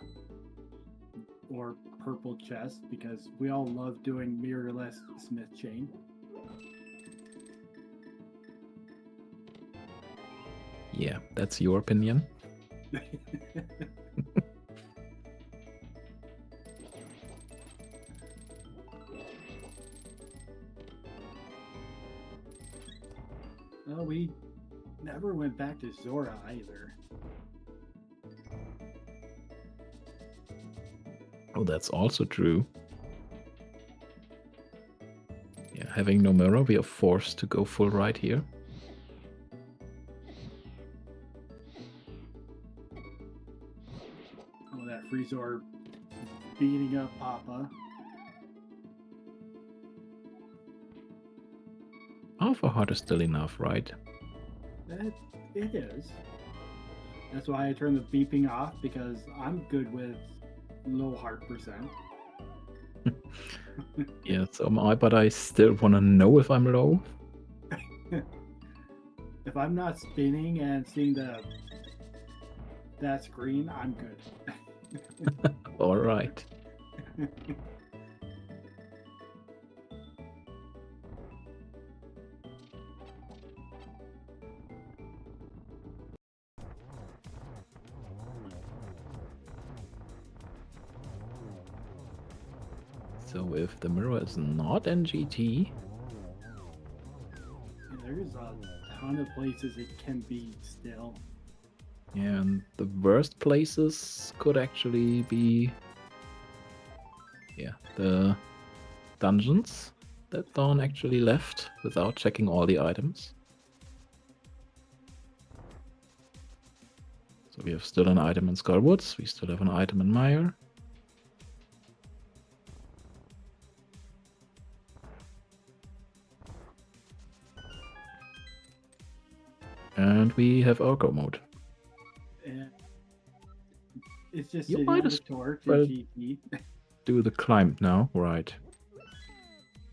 Or purple chest, because we all love doing mirrorless smith chain. Yeah, that's your opinion. Well, we never went back to Zora either. Oh, that's also true. Yeah, having no mirror, we are forced to go full right here. Oh, that freeze orb beating up Papa. Half a heart is still enough, right? It is. That's why I turn the beeping off, because I'm good with low heart percent. Yeah, so am I, but I still want to know if I'm low. If I'm not spinning and seeing that screen, I'm good. All right. So if the mirror is not in GT, There's a ton of places it can be still. and the worst places could actually be, yeah, the dungeons that Dawn actually left without checking all the items. So we have still an item in Skullwoods, we still have an item in Mire. And we have our go mode. And it's just You sitting might on the as torch well and GP. do the climb now, right?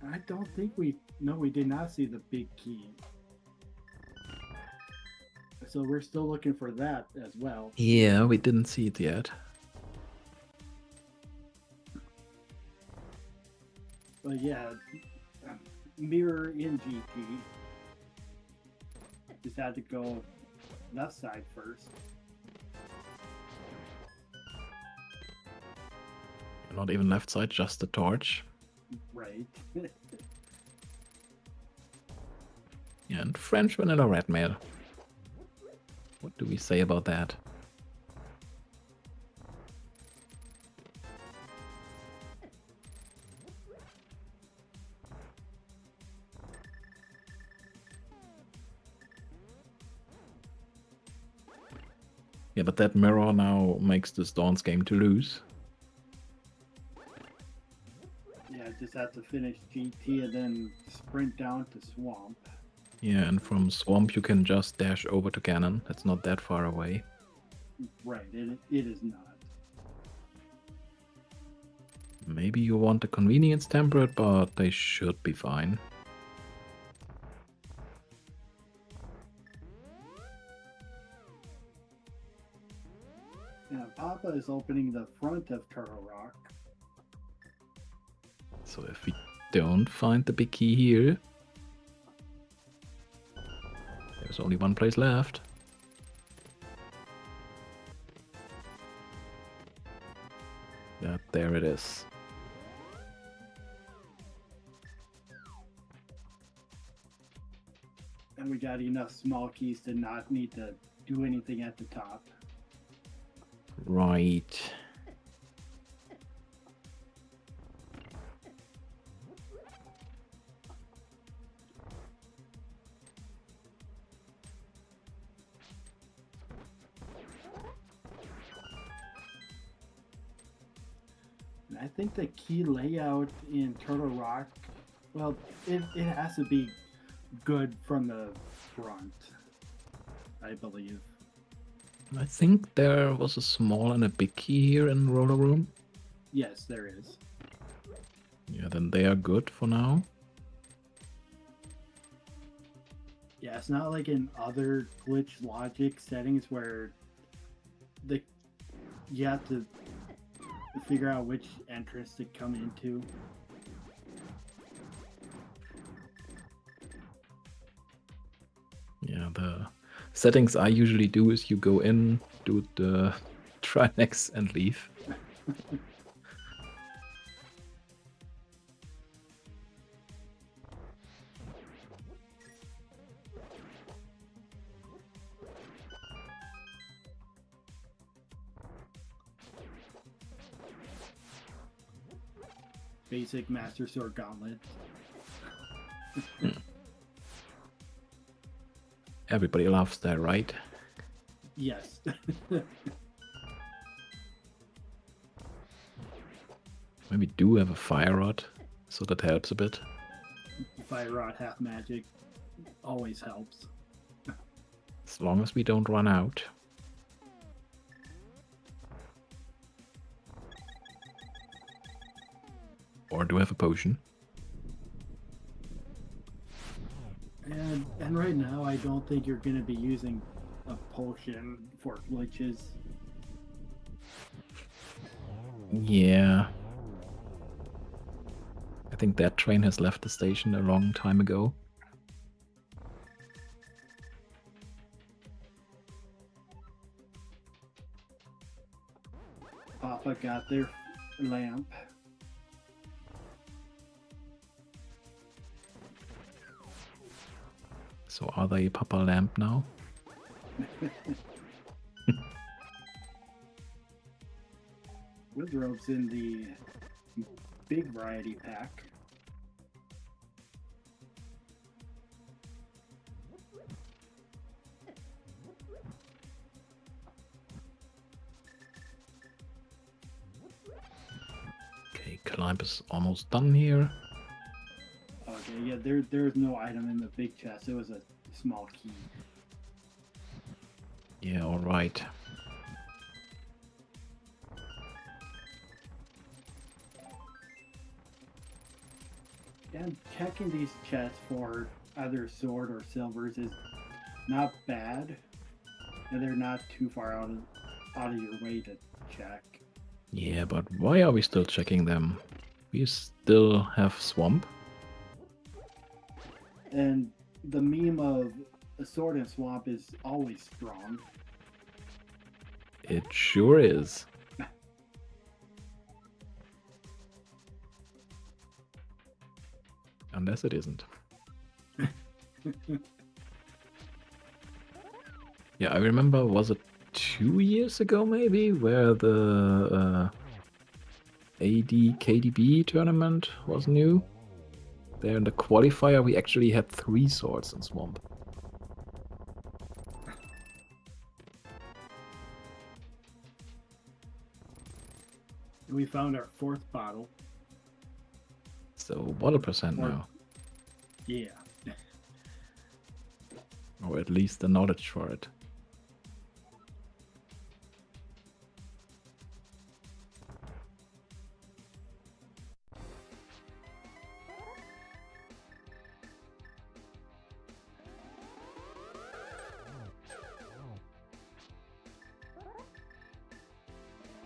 I don't think we did not see the big key. So we're still looking for that as well. Yeah, we didn't see it yet. But yeah, mirror in GP. Just had to go left side first. Not even left side, just the torch. Right. Yeah, and French vanilla red mail. What do we say about that? Yeah, but that mirror now makes this Dawn's game to lose. Yeah, just have to finish GT and then sprint down to Swamp. Yeah, and from Swamp you can just dash over to Cannon. That's not that far away. Right, it is not. Maybe you want the convenience temperate, but they should be fine. Yeah, Papa is opening the front of Turtle Rock. So if we don't find the big key here, there's only one place left. Yeah, there it is. And we got enough small keys to not need to do anything at the top. Right. And I think the key layout in Turtle Rock, well, it has to be good from the front, I believe. I think there was a small and a big key here in Roller Room. Yes, there is. Yeah, then they are good for now. Yeah, it's not like in other glitch logic settings where you have to figure out which entrance to come into. Yeah, the settings I usually do is you go in, do the Trinex and leave. basic Master Sword Gauntlet. Everybody loves that, right? Yes. Maybe do have a fire rod, so that helps a bit. Fire Rod half magic always helps. As long as we don't run out. Or do have a potion. And right now, I don't think you're going to be using a potion for glitches. Yeah. I think that train has left the station a long time ago. Papa got their lamp. So are they Papa Lamp now? Withrope's in the big variety pack. Okay, climb is almost done here. Okay, yeah, there's no item in the big chest. It was a small key. Yeah, alright. And checking these chests for either sword or silvers is not bad, and they're not too far out of your way to check. Yeah, but why are we still checking them? We still have Swamp. And the meme of a sword and swamp is always strong. It sure is. Unless it isn't. Yeah, I remember, was it 2 years ago maybe, where the AD KDB tournament was new? There in the qualifier we actually had 3 swords in Swamp. We found our 4th bottle. So what a percent Or- now? Yeah. Or at least the knowledge for it.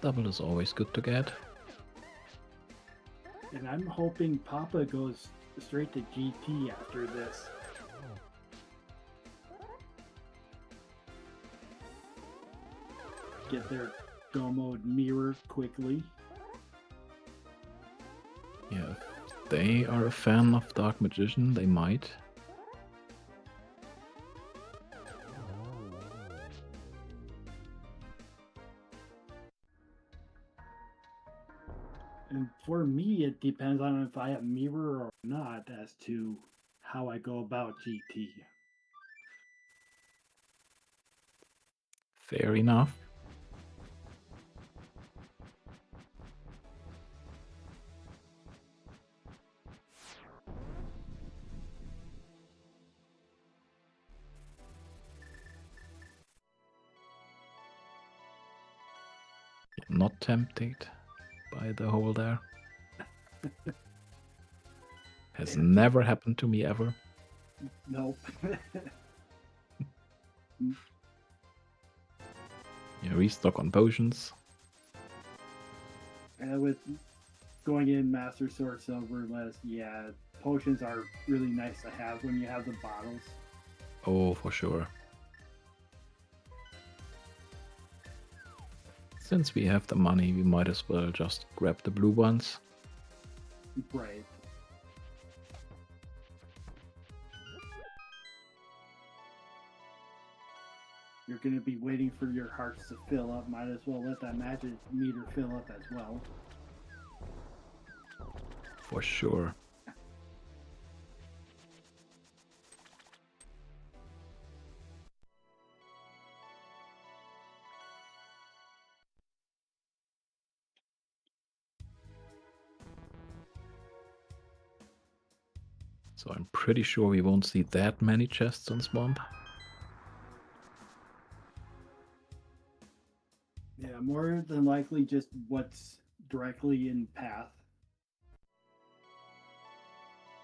Double is always good to get. And I'm hoping Papa goes straight to GT after this. Get their go mode mirror quickly. Yeah, if they are a fan of Dark Magician, they might. And for me, it depends on if I have mirror or not as to how I go about GT. Fair enough. Not tempted by the hole there. Has never happened to me ever. Nope. Yeah, restock on potions. And with going in Master Sword Silver list, yeah, potions are really nice to have when you have the bottles. Oh, for sure. Since we have the money, we might as well just grab the blue ones. Right. You're going to be waiting for your hearts to fill up. Might as well let that magic meter fill up as well. for sure. So I'm pretty sure we won't see that many chests on Swamp. Yeah, more than likely just what's directly in path.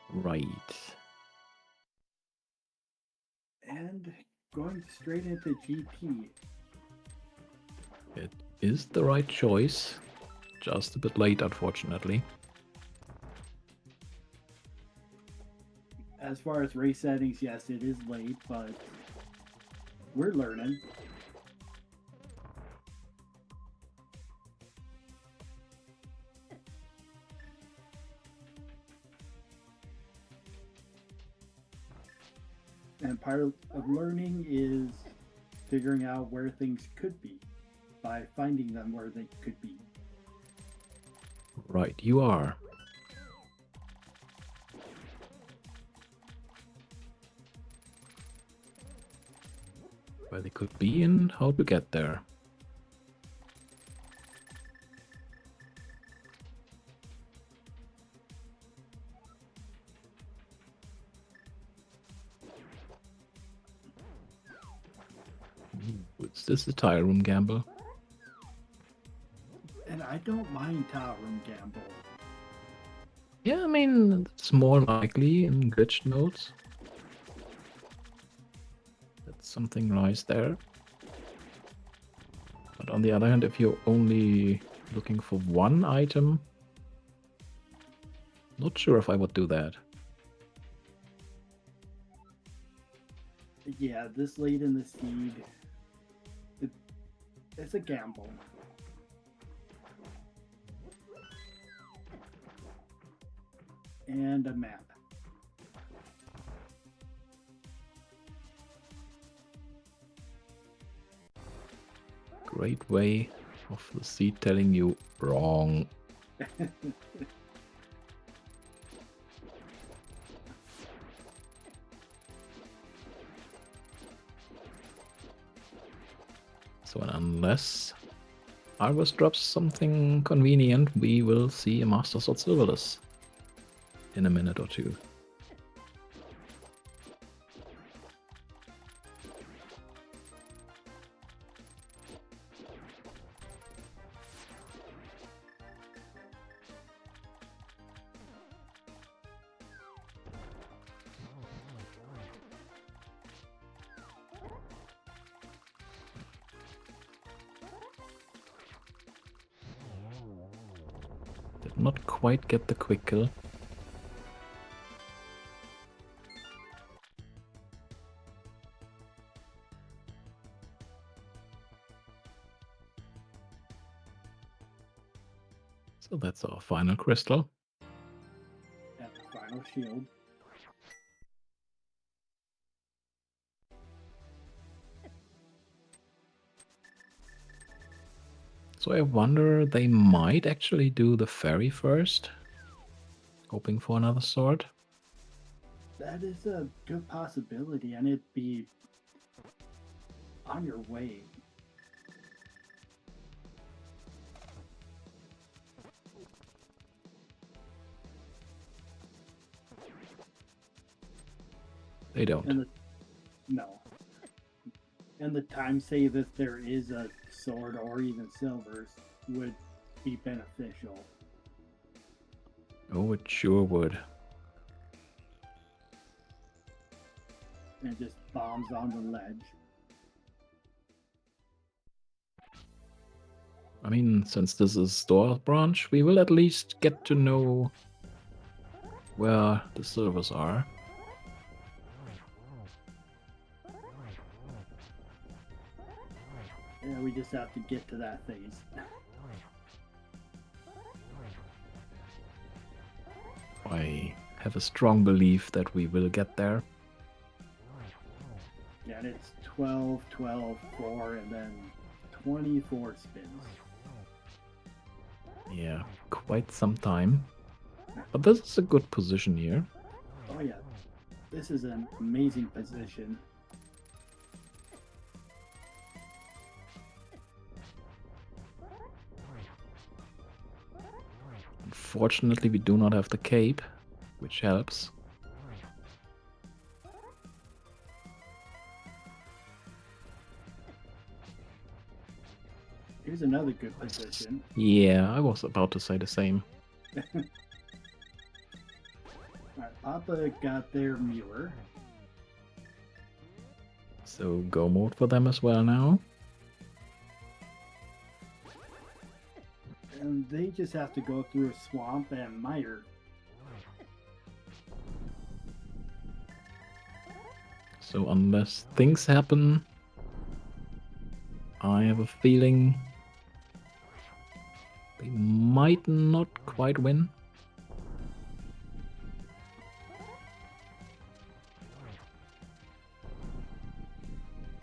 Right. And going straight into GP. It is the right choice. Just a bit late, unfortunately. As far as race settings, yes, it is late, but we're learning. And part of learning is figuring out where things could be by finding them where they could be. Right, you are. Where they could be and how to get there. Is this a tile room gamble? And I don't mind tile room gamble. Yeah, I mean, it's more likely in glitched modes that something lies there. But on the other hand, if you're only looking for one item, not sure if I would do that. Yeah, this late in the seed, it's a gamble. And a map. Great way of the seed telling you wrong. So unless Argus drops something convenient, we will see a Master Sword Silverless in a minute or two. Did not quite get the quick kill. So that's our final crystal. At the final shield. So I wonder they might actually do the ferry first, hoping for another sword. That is a good possibility, and it'd be on your way. They don't. And no. And the time save, if there is a sword or even silvers, would be beneficial. Oh, it sure would. And just bombs on the ledge. I mean, since this is store branch, we will at least get to know where the silvers are. Yeah, we just have to get to that phase. I have a strong belief that we will get there. Yeah, and it's 12, 12, 4, and then 24 spins. Yeah, quite some time. But this is a good position here. Oh yeah, this is an amazing position. Unfortunately, we do not have the cape, which helps. Here's another good position. Yeah, I was about to say the same. All right, Papa got their Muir. So go mode for them as well now. And they just have to go through a swamp and mire. So unless things happen, I have a feeling they might not quite win.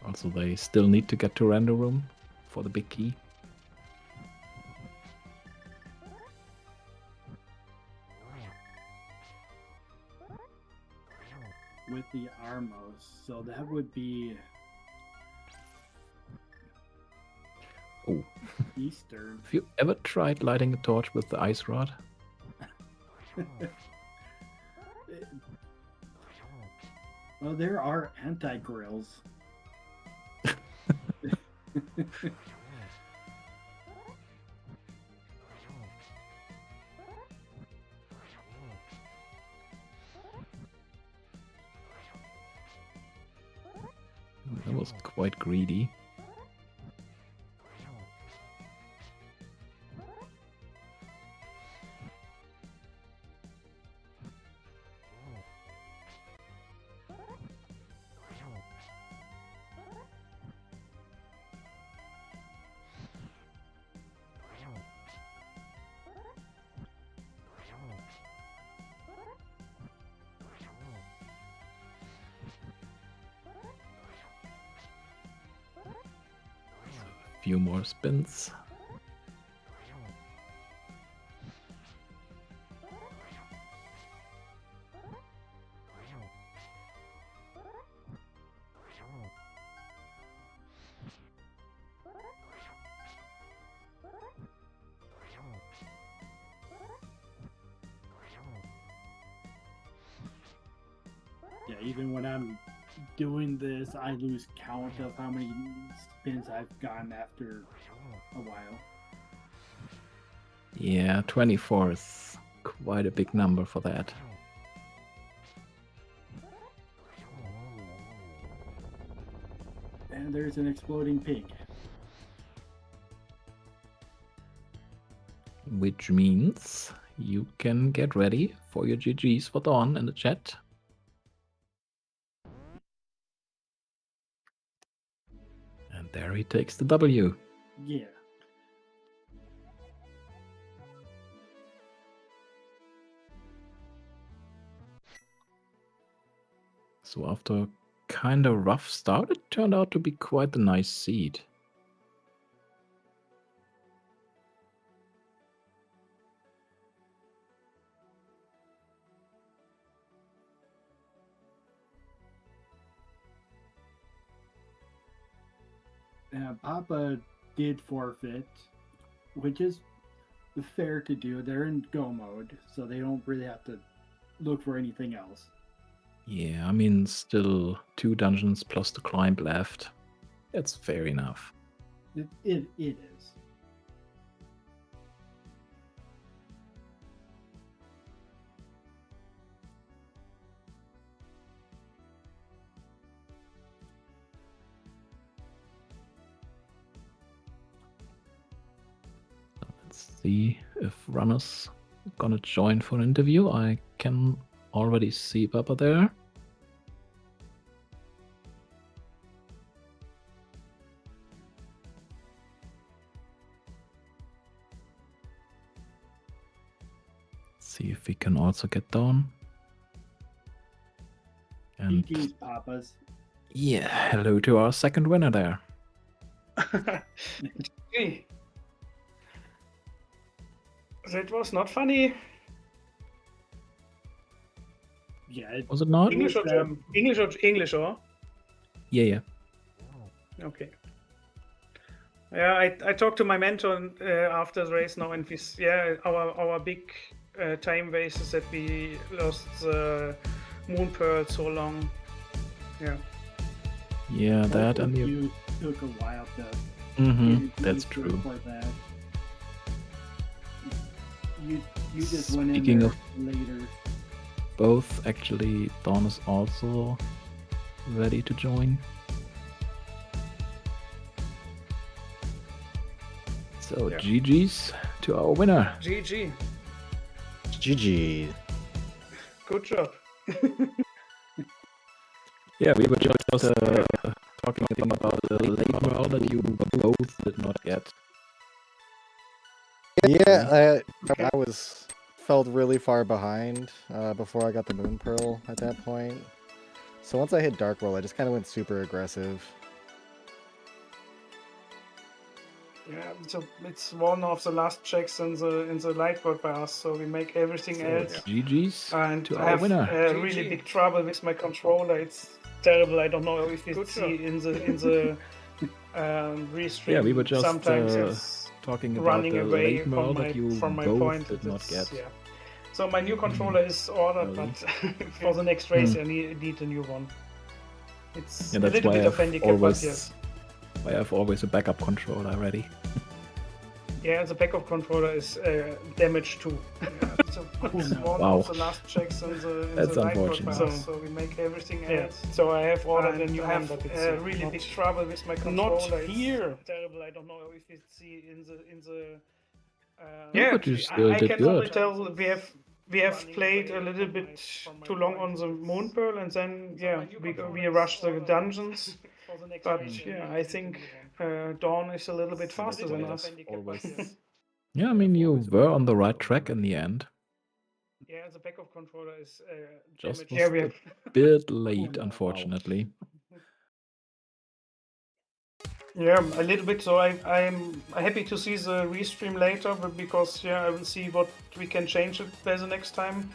Also, they still need to get to render room for the big key. With the Armos, so that would be Oh, Eastern. have you ever tried lighting a torch with the ice rod? Well, there are anti-grills. That was quite greedy. Few more spins. Yeah, even when I'm doing this, I lose count of how many spins I've gotten after a while. Yeah, 24 is quite a big number for that. And there's an exploding pig. Which means you can get ready for your GGs for Dawn in the chat. And there he takes the W. Yeah. So after a kind of rough start, it turned out to be quite a nice seed. Papa did forfeit, which is fair to do. They're in go mode, so they don't really have to look for anything else. Yeah, I mean, still 2 dungeons plus the climb left. That's fair enough. It is. Let's see if Runner's gonna join for an interview. I can already see Papa there. See if we can also get down. And GG's, Papas. yeah, hello to our second winner there. Okay. That was not funny. Yeah. Was it not? English or German? English or? Yeah. Okay. Yeah, I talked to my mentor after the race now, and our big time waste is that we lost the Moon Pearl so long. Yeah. Yeah, that Both and of you. you took a while to Mm-hmm. get That's used to true. it for that. You just went in Speaking there of- later. Both actually, Dawn is also ready to join. So Yeah. GG's to our winner. GG. GG. Good job. Yeah, we were just talking about the late round that you both did not get. Yeah, Okay. I felt really far behind before I got the Moon Pearl at that point. So once I hit Dark World, I just kind of went super aggressive. Yeah, so it's one of the last checks in the light world by us, so we make everything else. GG's And to I our have winner. really big trouble with my controller. It's terrible. I don't know if you see in the restream. Yeah, we were just sometimes it's talking about running the away late round that you from my both point. did not get. Yeah. So my new controller is ordered, Early. but for the next race I need a new one. It's Yeah, a that's little why bit of handicap, but yes. I have always a backup controller ready. Yeah, the backup controller is damaged too. So it's one Wow. of the last checks in That's the light world unfortunate. by us, so we make everything else. So I have ordered a new one, but it's really big trouble with my controller. Not It's here. terrible. I don't know if you see in the. Yeah, but you still I did can only good. tell we have played a little bit too long on the Moon Pearl, and then we rushed the dungeons. But yeah, I think Dawn is a little bit faster than us. Yeah, I mean, you were on the right track in the end. Yeah, the backup controller is Just damaged. was a bit late, unfortunately. Yeah, a little bit. So I'm happy to see the restream later, but because I will see what we can change it by the next time.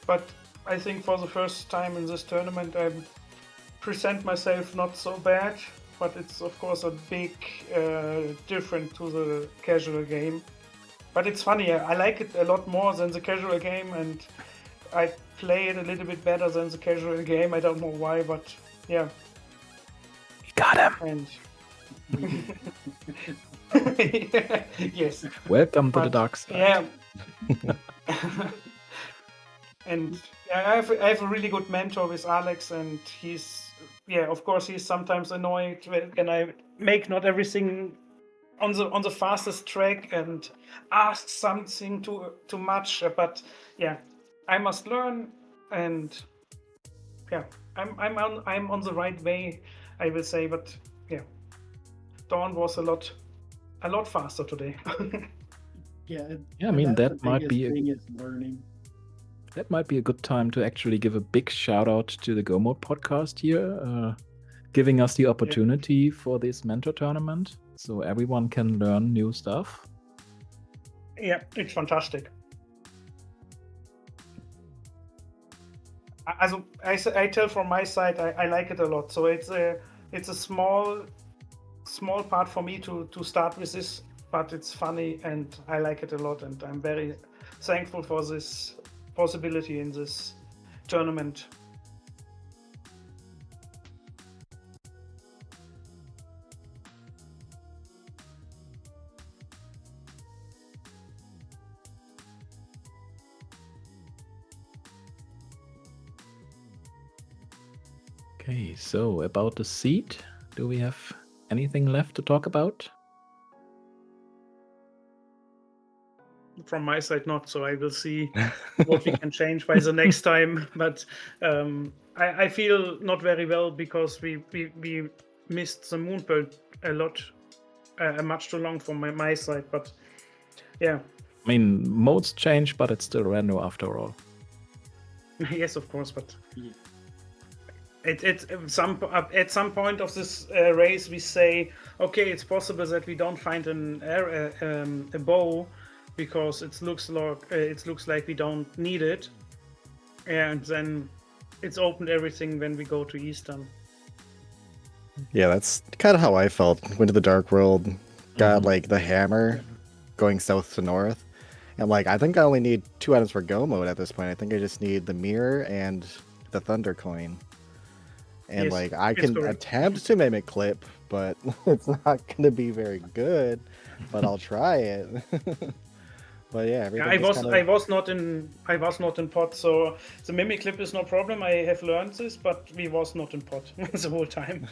But I think for the first time in this tournament, I present myself not so bad. But it's of course a big different to the casual game. But it's funny. I like it a lot more than the casual game, and I play it a little bit better than the casual game. I don't know why, but yeah. You got him. And yes. Welcome to the dark side. Yeah. And I have a really good mentor with Alex, and he's of course he's sometimes annoyed when I make not everything on the fastest track and ask something too much. But I must learn, and I'm on the right way, I will say. But Dawn was a lot faster today. Yeah. Yeah, I mean, that's that the might biggest be thing is learning. That might be a good time to actually give a big shout out to the Go Mode podcast here, giving us the opportunity for this mentor tournament, so everyone can learn new stuff. Yeah, it's fantastic. I tell from my side, I like it a lot. So it's a small part for me to start with this, but it's funny and I like it a lot, and I'm very thankful for this possibility in this tournament. Okay, so about the seed, do we have anything left to talk about? From my side, not. So I will see what we can change by the next time. But I feel not very well because we missed the Moon Pearl a lot, much too long from my side. But yeah. I mean, modes change, but it's still random after all. Yes, of course, but Yeah. at some point of this race, we say, okay, it's possible that we don't find a bow because it looks like we don't need it, and then it's opened everything when we go to Eastern. Yeah, that's kind of how I felt. Went to the Dark World, got Mhm. like the hammer going south to north. And like I think I only need 2 items for Go mode at this point. I think I just need the mirror and the Thunder coin. And Yes, like I it's can correct. attempt to mimic clip, but it's not gonna be very good. But I'll try it. But yeah, Yeah, everything just kind of I was not in pot, so the mimic clip is no problem. I have learned this, but we was not in pot the whole time.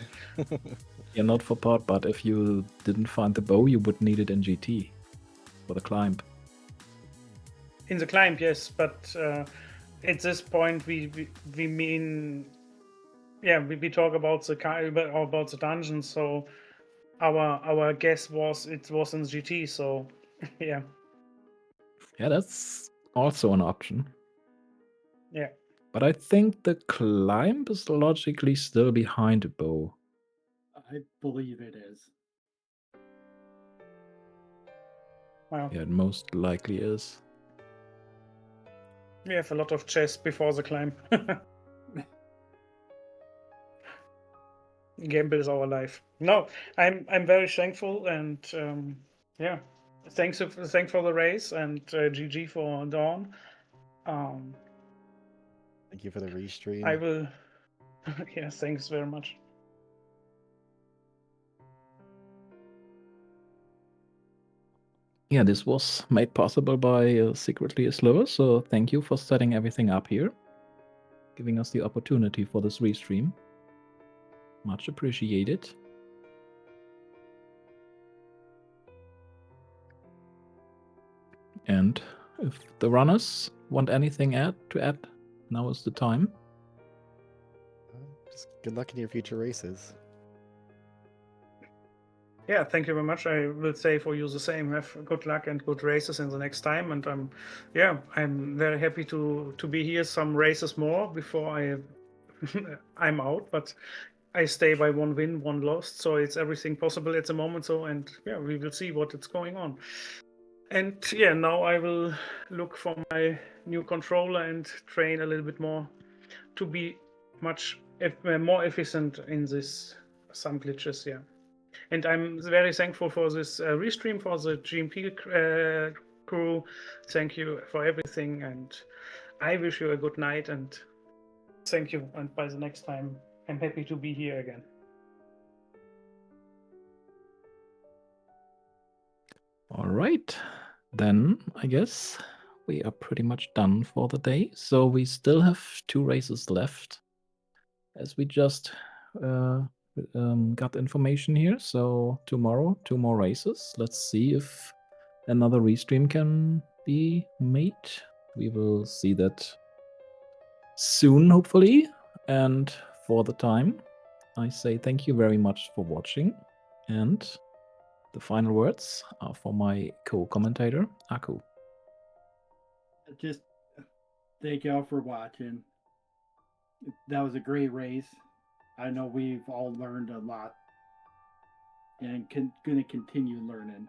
Yeah, not for pot, but if you didn't find the bow, you would need it in GT for the climb. In the climb, yes, but at this point we mean, yeah, we talk about the dungeon. So our guess was it was in GT. So yeah, Yeah, that's also an option. yeah. But I think the climb is logically still behind the bow. I believe it is. Wow, Yeah, it most likely is. we have a lot of chess before the climb. Gamble is our life. No, I'm very thankful, and yeah, thanks for the race, and GG for Dawn. thank you for the restream. I will. Yeah, thanks very much. Yeah, this was made possible by Secretly a Slower, so thank you for setting everything up here, giving us the opportunity for this restream. Much appreciated. And if the runners want anything to add, now is the time. Just good luck in your future races. Yeah, thank you very much. I will say for you the same. Have good luck and good races in the next time. And I'm very happy to be here. Some races more before I'm out, but I stay by 1 win, 1 lost. So it's everything possible at the moment. So, and yeah, we will see what is going on. And yeah, now I will look for my new controller and train a little bit more to be much more efficient in this some glitches. Yeah. And I'm very thankful for this restream, for the GMP crew. Thank you for everything, and I wish you a good night, and thank you. And by the next time, I'm happy to be here again. All right, then I guess we are pretty much done for the day. So we still have 2 races left, as we just got information here. So tomorrow, 2 more races. Let's see if another restream can be made. We will see that soon, hopefully. And for the time, I say thank you very much for watching. And the final words are for my co-commentator, Aku. Just thank y'all for watching. That was a great race. I know we've all learned a lot and going to continue learning.